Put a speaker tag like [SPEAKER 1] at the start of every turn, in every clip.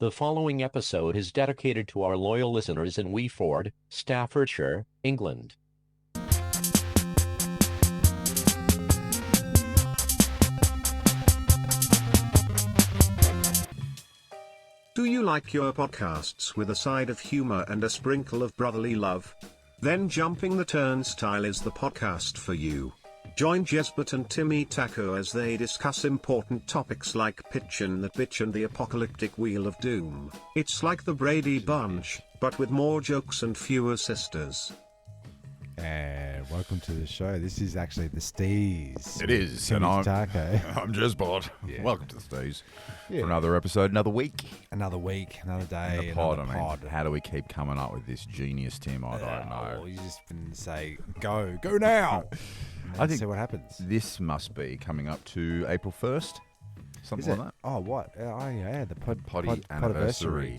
[SPEAKER 1] The following episode is dedicated to our loyal listeners in Weeford, Staffordshire, England.
[SPEAKER 2] Do you like your podcasts with a side of humor and a sprinkle of brotherly love? Then Jumping the Turnstile is the podcast for you. Join Jesbert and Timmy Taco as they discuss important topics like Pitch and the Bitch and the Apocalyptic Wheel of Doom. It's like the Brady Bunch, but with more jokes and fewer sisters.
[SPEAKER 3] And welcome to the show. This is actually the STEEZ.
[SPEAKER 4] It is,
[SPEAKER 3] Timmy
[SPEAKER 4] and
[SPEAKER 3] Taco.
[SPEAKER 4] I'm Jesbot.
[SPEAKER 3] Yeah.
[SPEAKER 4] Welcome to the STEEZ.
[SPEAKER 3] Yeah.
[SPEAKER 4] For another episode, another week.
[SPEAKER 3] Another week, another day,
[SPEAKER 4] And the pod,
[SPEAKER 3] another
[SPEAKER 4] I mean,
[SPEAKER 3] pod.
[SPEAKER 4] how do we keep coming up with this genius, Tim? I don't know.
[SPEAKER 3] Well, you just been say, go now.
[SPEAKER 4] I think
[SPEAKER 3] see what happens.
[SPEAKER 4] This must be coming up to April 1st, something
[SPEAKER 3] Is
[SPEAKER 4] like
[SPEAKER 3] it?
[SPEAKER 4] that.
[SPEAKER 3] Oh, what? Oh, yeah, the
[SPEAKER 4] Potty anniversary.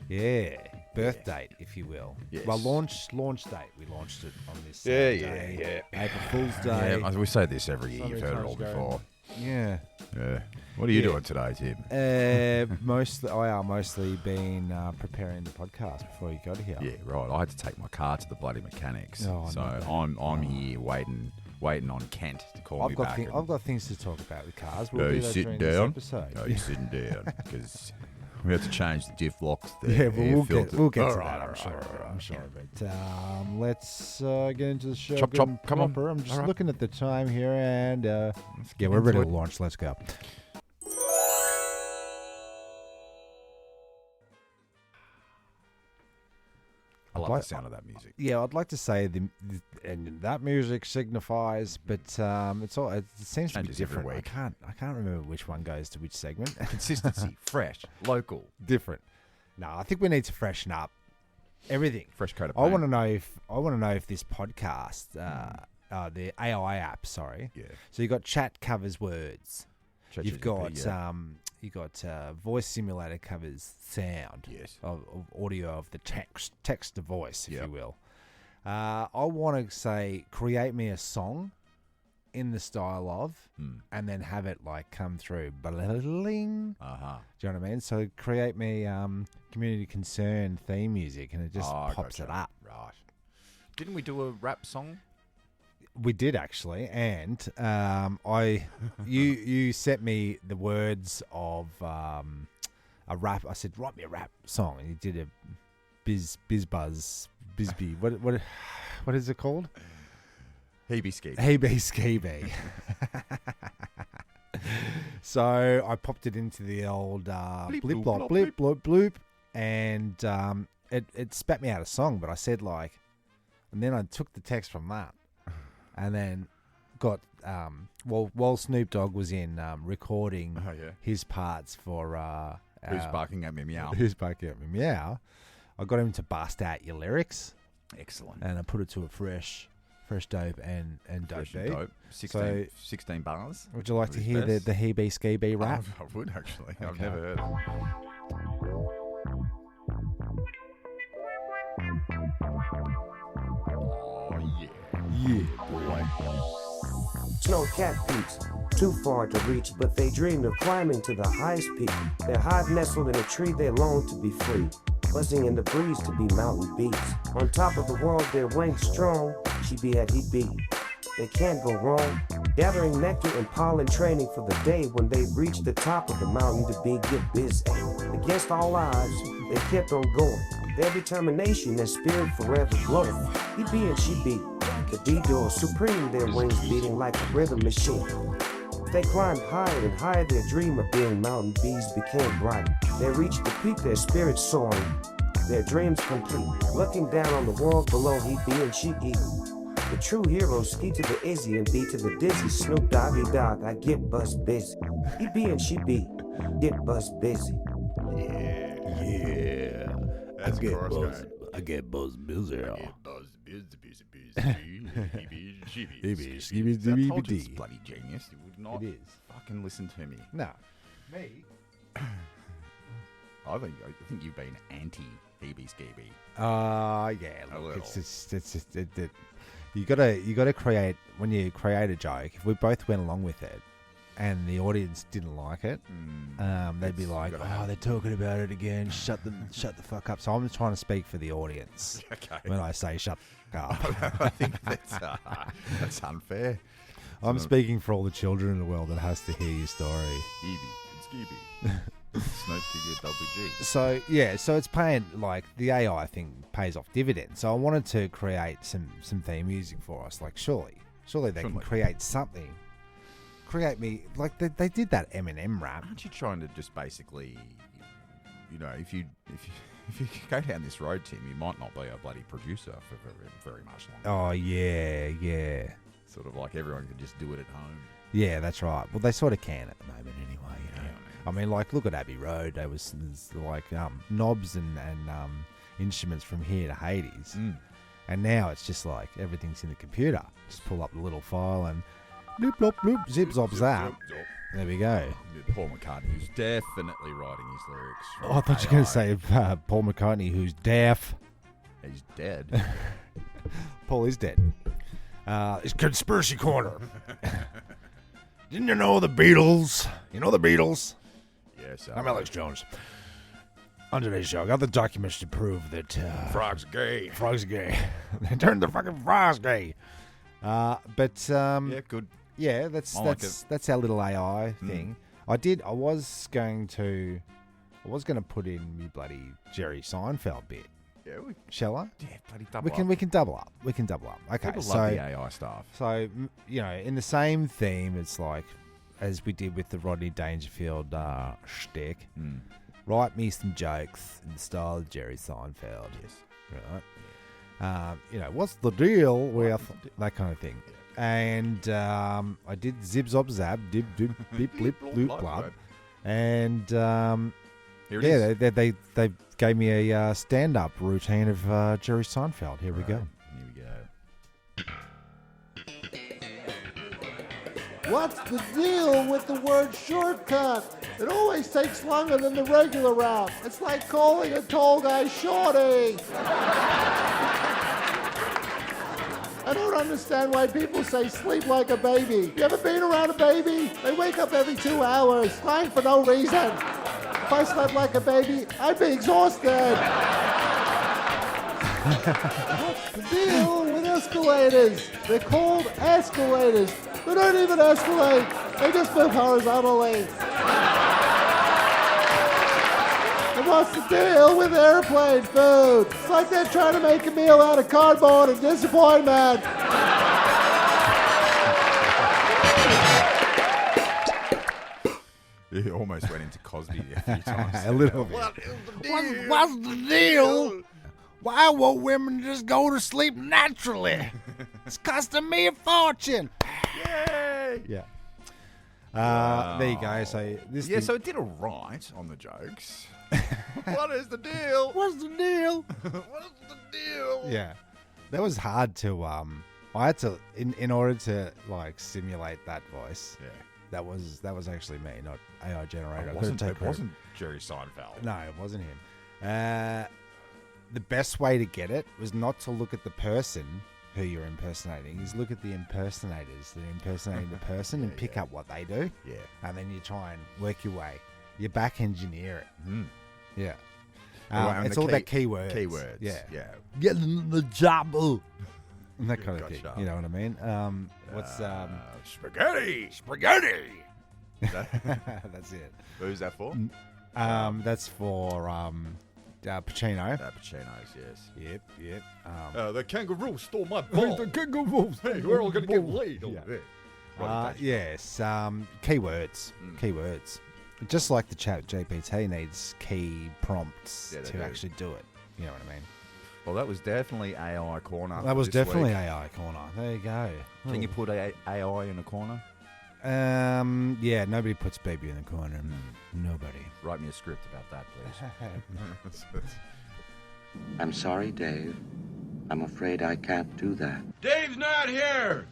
[SPEAKER 3] Yeah, birth date, if you will.
[SPEAKER 4] Yes.
[SPEAKER 3] Well, launch date. We launched it on this
[SPEAKER 4] Yeah.
[SPEAKER 3] April Fool's Day.
[SPEAKER 4] Yeah, we say this every year.
[SPEAKER 3] So
[SPEAKER 4] You've
[SPEAKER 3] many
[SPEAKER 4] heard it all
[SPEAKER 3] times
[SPEAKER 4] before.
[SPEAKER 3] Yeah.
[SPEAKER 4] Yeah. What are you
[SPEAKER 3] Yeah.
[SPEAKER 4] doing today, Tim?
[SPEAKER 3] Mostly been preparing the podcast before you got here.
[SPEAKER 4] Yeah, right. I had to take my car to the bloody mechanics,
[SPEAKER 3] Oh,
[SPEAKER 4] so I'm here waiting on Kent to call me back.
[SPEAKER 3] I've got things to talk about with cars.
[SPEAKER 4] Are
[SPEAKER 3] We'll
[SPEAKER 4] you
[SPEAKER 3] do that
[SPEAKER 4] sitting
[SPEAKER 3] during this
[SPEAKER 4] down?
[SPEAKER 3] episode.
[SPEAKER 4] No, you're sitting down because we have to change the diff locks.
[SPEAKER 3] Yeah, but we'll get to
[SPEAKER 4] All
[SPEAKER 3] that.
[SPEAKER 4] right,
[SPEAKER 3] I'm sure. But let's get into the show.
[SPEAKER 4] Chop,
[SPEAKER 3] good
[SPEAKER 4] chop,
[SPEAKER 3] and
[SPEAKER 4] come on.
[SPEAKER 3] proper. I'm just
[SPEAKER 4] All right.
[SPEAKER 3] looking at the time here, and
[SPEAKER 4] get
[SPEAKER 3] we're ready
[SPEAKER 4] into
[SPEAKER 3] to
[SPEAKER 4] it.
[SPEAKER 3] launch. Let's go.
[SPEAKER 4] I love
[SPEAKER 3] Like-
[SPEAKER 4] the sound of that music.
[SPEAKER 3] Yeah, I'd like to say and that music signifies, but it seems to be
[SPEAKER 4] Changes every
[SPEAKER 3] different.
[SPEAKER 4] week.
[SPEAKER 3] I can't remember which one goes to which segment.
[SPEAKER 4] Consistency, fresh, local,
[SPEAKER 3] Different. No, I think we need to freshen up everything.
[SPEAKER 4] fresh coat of
[SPEAKER 3] I
[SPEAKER 4] paint.
[SPEAKER 3] want to know if this podcast, the AI app, sorry.
[SPEAKER 4] Yeah.
[SPEAKER 3] So you got chat covers words. You've got
[SPEAKER 4] yeah.
[SPEAKER 3] voice simulator covers sound.
[SPEAKER 4] Yes.
[SPEAKER 3] Of audio of the text to voice, if
[SPEAKER 4] Yep.
[SPEAKER 3] you will. I want to say create me a song in the style of, and then have it like come through. Bling.
[SPEAKER 4] Uh-huh.
[SPEAKER 3] Do you know what I mean? So create me community concern theme music, and it just
[SPEAKER 4] Oh,
[SPEAKER 3] pops
[SPEAKER 4] gotcha.
[SPEAKER 3] it up.
[SPEAKER 4] Right. Didn't we do a rap song?
[SPEAKER 3] We did actually, and you sent me the words of a rap. I said, write me a rap song, and you did a Bisbee. What is it called?
[SPEAKER 4] Hebe Ski.
[SPEAKER 3] Hey Bee Ski Bee. So I popped it into the old
[SPEAKER 4] Bleep,
[SPEAKER 3] blip
[SPEAKER 4] bloop,
[SPEAKER 3] blop
[SPEAKER 4] blop,
[SPEAKER 3] blip bloop bloop, and it spat me out a song. But I said like, and then I took the text from that, and then got while Snoop Dogg was in recording
[SPEAKER 4] Oh, yeah.
[SPEAKER 3] his parts for
[SPEAKER 4] Who's barking at me meow?
[SPEAKER 3] Who's barking at me meow. I got him to bust out your lyrics,
[SPEAKER 4] Excellent.
[SPEAKER 3] and I put it to a fresh dope and dope
[SPEAKER 4] Fresh and
[SPEAKER 3] beat.
[SPEAKER 4] dope. 16 bars.
[SPEAKER 3] Would you like
[SPEAKER 4] Of
[SPEAKER 3] to
[SPEAKER 4] his
[SPEAKER 3] hear
[SPEAKER 4] best.
[SPEAKER 3] the He Be Ski Bee rap?
[SPEAKER 4] I would actually. I've
[SPEAKER 3] Okay.
[SPEAKER 4] never heard it. Oh yeah.
[SPEAKER 3] Yeah, boy.
[SPEAKER 5] Snow-capped peaks, too far to reach, but they dreamed of climbing to the highest peak. Their hive nestled in a tree, they longed to be free, buzzing in the breeze to be mountain bees. On top of the world, their wings strong, she be at he be. They can't go wrong, gathering nectar and pollen, training for the day when they reach the top of the mountain to be get busy. Against all odds, they kept on going, their determination and spirit forever glowing. He be and she be. The D-Door supreme, their wings beating like a rhythm machine. They climbed higher and higher, their dream of being mountain bees became bright. They reached the peak, their spirits soaring, their dreams complete. Looking down on the world below, he be and she eat. The true heroes ski to the Izzy and be to the dizzy. Snoop Doggy Dogg, I get buzz busy. He be and she be, get buzz busy.
[SPEAKER 4] Yeah. That's a chorus guy.
[SPEAKER 3] I get buzz busy.
[SPEAKER 4] Buzz, busy.
[SPEAKER 3] Ski-bee,
[SPEAKER 4] I told you it's
[SPEAKER 3] ski-bee-dee.
[SPEAKER 4] bloody genius. You would not
[SPEAKER 3] It is.
[SPEAKER 4] fucking listen to me.
[SPEAKER 3] No. Me?
[SPEAKER 4] I think you've been anti Hebe Ski Bee.
[SPEAKER 3] Yeah.
[SPEAKER 4] A
[SPEAKER 3] Look,
[SPEAKER 4] little.
[SPEAKER 3] it's just you gotta create, when you create a joke, if we both went along with it and the audience didn't like it, they'd be like, "Oh, they're talking about it again. Shut the fuck up." So I'm trying to speak for the audience when I say "shut the fuck up."
[SPEAKER 4] I think that's unfair.
[SPEAKER 3] I'm speaking for all the children in the world that has to hear your story.
[SPEAKER 4] Evie and Skeevy. Snoop to get double G.
[SPEAKER 3] So it's paying, like, the AI thing pays off dividends. So I wanted to create some theme music for us. Like, surely they can create something. Create me, like they did that Eminem rap.
[SPEAKER 4] Aren't you trying to just basically, if you go down this road, Tim, you might not be a bloody producer for very much longer.
[SPEAKER 3] Oh yeah.
[SPEAKER 4] Sort of like everyone can just do it at home.
[SPEAKER 3] Yeah, that's right. Well, they sort of can at the moment anyway. You know? I mean, like, look at Abbey Road. There's like knobs and instruments from here to Hades. And now it's just like everything's in the computer. Just pull up the little file and bloop, bloop, bloop, zip, zop, zap. There we go.
[SPEAKER 4] Paul McCartney, who's definitely writing his lyrics.
[SPEAKER 3] Oh, I thought you were going to say Paul McCartney, who's deaf.
[SPEAKER 4] He's dead.
[SPEAKER 3] Paul is dead. It's Conspiracy Corner. Didn't you know the Beatles? You know the Beatles?
[SPEAKER 4] Yes.
[SPEAKER 3] I'm Alex Jones. On today's show, I got the documents to prove that
[SPEAKER 4] Frog's gay.
[SPEAKER 3] Frog's gay. They turned the fucking frogs gay. Yeah,
[SPEAKER 4] good.
[SPEAKER 3] Yeah, that's our little AI thing. I was going to put in me bloody Jerry Seinfeld bit.
[SPEAKER 4] Yeah,
[SPEAKER 3] shall I?
[SPEAKER 4] Yeah, bloody double up.
[SPEAKER 3] We can double up. Okay,
[SPEAKER 4] People love the AI stuff.
[SPEAKER 3] So, in the same theme, it's like, as we did with the Rodney Dangerfield shtick, write me some jokes in the style of Jerry Seinfeld.
[SPEAKER 4] Yes.
[SPEAKER 3] Right? What's the deal with that kind of thing? Yeah. And I did zip, zop, zap, dib, dib, bip, blip, loop, blub. And, they gave me a stand-up routine of Jerry Seinfeld. Here we go.
[SPEAKER 6] What's the deal with the word shortcut? It always takes longer than the regular route. It's like calling a tall guy shorty. I don't understand why people say sleep like a baby. You ever been around a baby? They wake up every 2 hours, crying for no reason. If I slept like a baby, I'd be exhausted. What's the deal with escalators? They're called escalators. They don't even escalate. They just move horizontally. And what's the deal with airplane food? It's like they're trying to make a meal out of cardboard and disappointment.
[SPEAKER 4] You almost went into Cosby a few times.
[SPEAKER 3] A little bit.
[SPEAKER 4] What is the deal?
[SPEAKER 3] What's the deal? Why won't women just go to sleep naturally? It's costing me a fortune.
[SPEAKER 4] Yay!
[SPEAKER 3] Yeah. There you go. So
[SPEAKER 4] so it did all right on the jokes. What is the deal?
[SPEAKER 3] What's the deal?
[SPEAKER 4] What's the deal?
[SPEAKER 3] Yeah, that was hard to. I had to in order to like simulate that voice.
[SPEAKER 4] Yeah.
[SPEAKER 3] That was actually me, not AI generator.
[SPEAKER 4] It wasn't Jerry Seinfeld.
[SPEAKER 3] No, it wasn't him. The best way to get it was not to look at the person who you're impersonating, is look at the impersonators that are impersonating the person and pick up what they do.
[SPEAKER 4] Yeah.
[SPEAKER 3] And then you try and work your way. You back engineer it. Yeah. It's all about keywords.
[SPEAKER 4] Keywords. Yeah.
[SPEAKER 3] Getting the job. And that kind of thing. You know what I mean? What's
[SPEAKER 4] spaghetti?
[SPEAKER 3] That's it.
[SPEAKER 4] Who's that for?
[SPEAKER 3] That's for Pacino.
[SPEAKER 4] Pacino's, yes.
[SPEAKER 3] Yep.
[SPEAKER 4] The kangaroo stole my ball.
[SPEAKER 3] The kangaroos.
[SPEAKER 4] Hey, we're all going to get laid over there.
[SPEAKER 3] Yes. Keywords. Keywords. Just like the chat GPT needs key prompts to actually do it. You know what I mean?
[SPEAKER 4] Well, that was definitely AI corner.
[SPEAKER 3] That was definitely AI corner. There you go.
[SPEAKER 4] Can you put AI in a corner?
[SPEAKER 3] Yeah, nobody puts baby in the corner. Nobody.
[SPEAKER 4] Write me a script about that, please.
[SPEAKER 7] I'm sorry, Dave. I'm afraid I can't do that.
[SPEAKER 8] Dave's not here!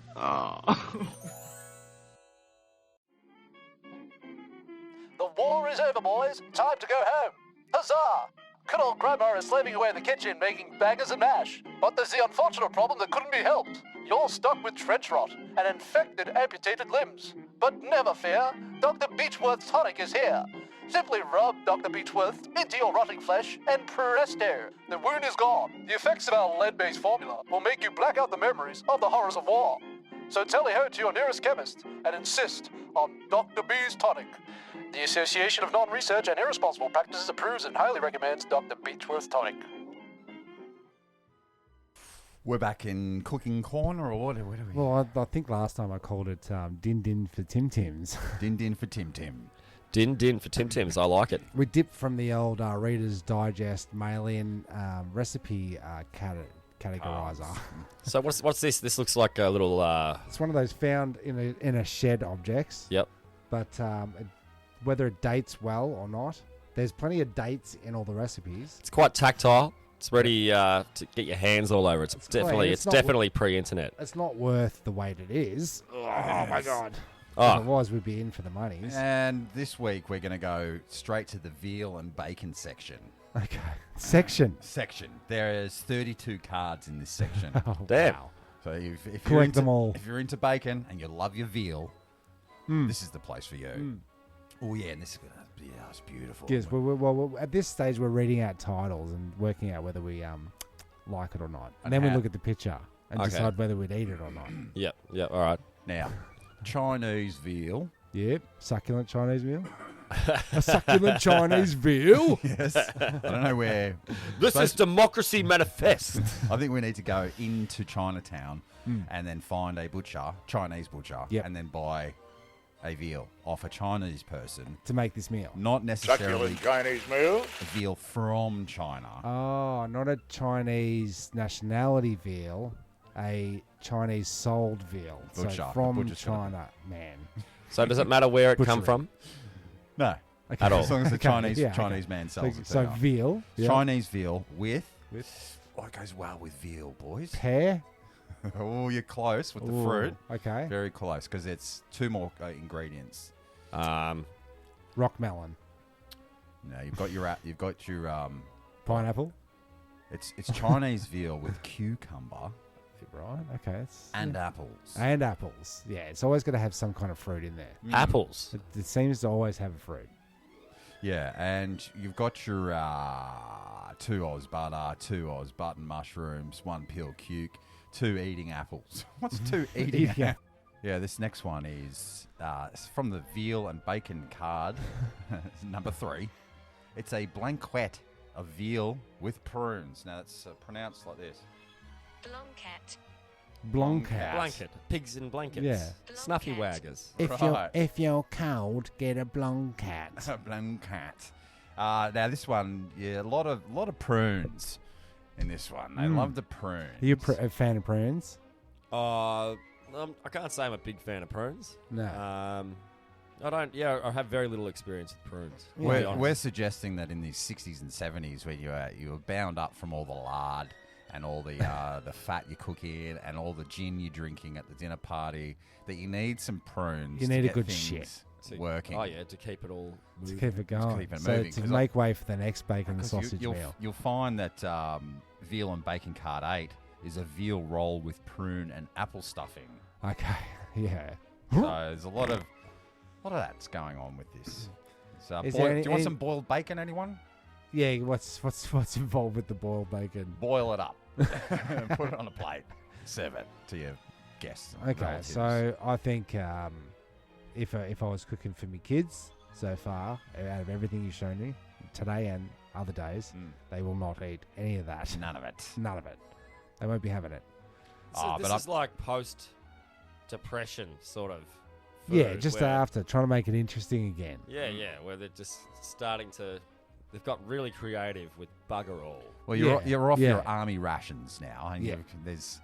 [SPEAKER 9] The war is over, boys. Time to go home. Huzzah! Good old Grandma is slaving away in the kitchen making bangers and mash. But there's the unfortunate problem that couldn't be helped. You're stuck with trench rot and infected amputated limbs. But never fear, Dr. Beechworth's tonic is here. Simply rub Dr. Beechworth into your rotting flesh, and presto, the wound is gone. The effects of our lead-based formula will make you black out the memories of the horrors of war. So tally-ho to your nearest chemist and insist on Dr. B's tonic. The Association of Non-Research and Irresponsible Practices approves and highly recommends Dr. Beechworth's tonic.
[SPEAKER 4] We're back in cooking corner, or what are we?
[SPEAKER 3] Well, I think last time I called it Din Din for Tim Tims.
[SPEAKER 4] Din Din for Tim Tim.
[SPEAKER 8] Din Din for Tim Tims. I like it.
[SPEAKER 3] We dipped from the old Reader's Digest mail-in recipe categorizer.
[SPEAKER 8] So what's this? This looks like a little...
[SPEAKER 3] It's one of those found in a shed objects.
[SPEAKER 8] Yep.
[SPEAKER 3] But whether it dates well or not, there's plenty of dates in all the recipes.
[SPEAKER 8] It's quite tactile. It's ready to get your hands all over. It's definitely pre-internet.
[SPEAKER 3] It's not worth the weight it is. Oh my God.
[SPEAKER 8] Oh.
[SPEAKER 3] Otherwise, we'd be in for the monies.
[SPEAKER 4] And this week we're going to go straight to the veal and bacon section.
[SPEAKER 3] Okay. Section.
[SPEAKER 4] There's 32 cards in this section.
[SPEAKER 3] Oh,
[SPEAKER 8] damn.
[SPEAKER 3] wow.
[SPEAKER 4] So if
[SPEAKER 3] Collect them all.
[SPEAKER 4] If you're into bacon and you love your veal, this is the place for you. Oh yeah, and this is gonna it's beautiful.
[SPEAKER 3] Yes. Well, at this stage, we're reading out titles and working out whether we like it or not, and then we look at the picture and decide whether we'd eat it or not.
[SPEAKER 8] Yep. All right.
[SPEAKER 4] Now, Chinese veal.
[SPEAKER 3] Yep. Succulent Chinese veal. A succulent Chinese veal.
[SPEAKER 4] Yes. I don't know where.
[SPEAKER 8] This is Democracy Manifest.
[SPEAKER 4] I think we need to go into Chinatown and then find a Chinese butcher, and then buy a veal off a Chinese person
[SPEAKER 3] to make this meal.
[SPEAKER 4] Not necessarily
[SPEAKER 10] Chinese meal.
[SPEAKER 4] A veal from China.
[SPEAKER 3] Oh, not a Chinese nationality veal, a Chinese sold veal.
[SPEAKER 4] Butcher.
[SPEAKER 3] So from China, man.
[SPEAKER 8] So does it matter where it come from?
[SPEAKER 4] No.
[SPEAKER 3] Okay.
[SPEAKER 4] At all. As long as the Chinese man sells it.
[SPEAKER 3] So veal.
[SPEAKER 4] Chinese veal with what goes well with veal, boys?
[SPEAKER 3] Pear.
[SPEAKER 4] Oh, you're close with the fruit.
[SPEAKER 3] Okay.
[SPEAKER 4] Very close, because it's two more ingredients.
[SPEAKER 3] Rock melon.
[SPEAKER 4] No, you've got your
[SPEAKER 3] pineapple.
[SPEAKER 4] It's Chinese veal with cucumber.
[SPEAKER 3] Right. Okay.
[SPEAKER 4] And apples.
[SPEAKER 3] And apples. Yeah, it's always going to have some kind of fruit in there.
[SPEAKER 8] Apples.
[SPEAKER 3] It seems to always have a fruit.
[SPEAKER 4] Yeah, and you've got your 2 Oz butter, 2 Oz button mushrooms, 1 peel cuke, 2 eating apples. What's 2 eating apples? Yeah, this next one is from the veal and bacon card, number 3. It's a blanquette of veal with prunes. Now, it's pronounced like this.
[SPEAKER 8] Blanket. Pigs in blankets.
[SPEAKER 3] Yeah.
[SPEAKER 8] Snuffy waggers.
[SPEAKER 3] If you're cold, get a blanket.
[SPEAKER 4] A blanket. Now this one, a lot of prunes in this one. They love the prunes.
[SPEAKER 3] Are you a fan of prunes?
[SPEAKER 8] I can't say I'm a big fan of prunes.
[SPEAKER 3] No.
[SPEAKER 8] I don't. Yeah, I have very little experience with prunes.
[SPEAKER 4] We're suggesting that in the 60s and 70s, when you were bound up from all the lard and all the fat you cook in and all the gin you're drinking at the dinner party, that you need some prunes.
[SPEAKER 3] You need
[SPEAKER 4] to
[SPEAKER 3] a
[SPEAKER 4] get
[SPEAKER 3] good
[SPEAKER 4] things working.
[SPEAKER 8] Oh yeah, to keep it all moving.
[SPEAKER 3] To keep it going.
[SPEAKER 4] To keep it
[SPEAKER 3] so
[SPEAKER 4] moving.
[SPEAKER 3] to make way for the next bacon and sausage meal.
[SPEAKER 4] You'll find that veal and bacon card 8 is a veal roll with prune and apple stuffing.
[SPEAKER 3] Okay, yeah.
[SPEAKER 4] So there's a lot of that's going on with this. So
[SPEAKER 3] Is
[SPEAKER 4] do you want some boiled bacon, anyone?
[SPEAKER 3] Yeah, what's involved with the boiled bacon?
[SPEAKER 4] Boil it up. Put it on a plate. Serve it to your guests.
[SPEAKER 3] Okay,
[SPEAKER 4] relatives.
[SPEAKER 3] so I think if I was cooking for me kids so far, out of everything you've shown me today and other days, they will not eat any of that.
[SPEAKER 4] None of it.
[SPEAKER 3] None of it. They won't be having it.
[SPEAKER 8] So this is like post-depression sort of food.
[SPEAKER 3] Yeah, just after trying to make it interesting again.
[SPEAKER 8] Yeah, where they're just starting to. They've got really creative with bugger all.
[SPEAKER 4] Well, you're off your army rations now, and there's,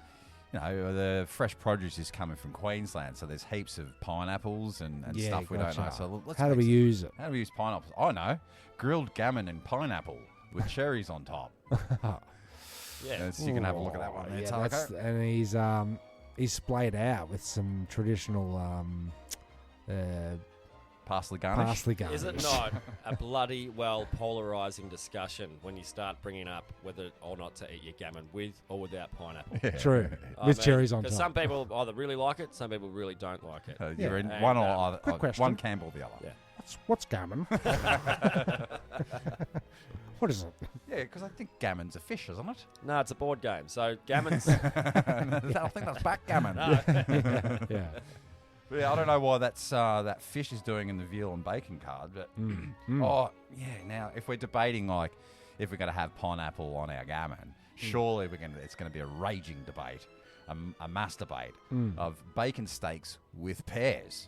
[SPEAKER 4] the fresh produce is coming from Queensland, so there's heaps of pineapples and stuff we don't know. So
[SPEAKER 3] how do we use it?
[SPEAKER 4] How do we use pineapples? I know, grilled gammon and pineapple with cherries on top.
[SPEAKER 8] Yeah,
[SPEAKER 4] so you can have a look at that one.
[SPEAKER 3] And he's splayed out with some traditional
[SPEAKER 4] Parsley garnish.
[SPEAKER 3] Parsley garnish.
[SPEAKER 8] Is it not a bloody well polarising discussion when you start bringing up whether or not to eat your gammon with or without pineapple?
[SPEAKER 4] Yeah.
[SPEAKER 3] True. With cherries on top.
[SPEAKER 8] Because some people either really like it, some people really don't like it.
[SPEAKER 4] You're in
[SPEAKER 8] And,
[SPEAKER 4] one or either,
[SPEAKER 3] quick question.
[SPEAKER 4] one camp or the other.
[SPEAKER 8] Yeah.
[SPEAKER 3] What's gammon? What is it?
[SPEAKER 4] Yeah, because I think gammon's a fish, isn't it?
[SPEAKER 8] No, it's a board game. So gammon's...
[SPEAKER 4] I think that's backgammon.
[SPEAKER 8] No.
[SPEAKER 3] Yeah.
[SPEAKER 4] But yeah, I don't know why that fish is doing in the veal and bacon card, but oh yeah. Now, if we're debating like if we're going to have pineapple on our gammon, surely it's going to be a raging debate, a mass debate of bacon steaks with pears.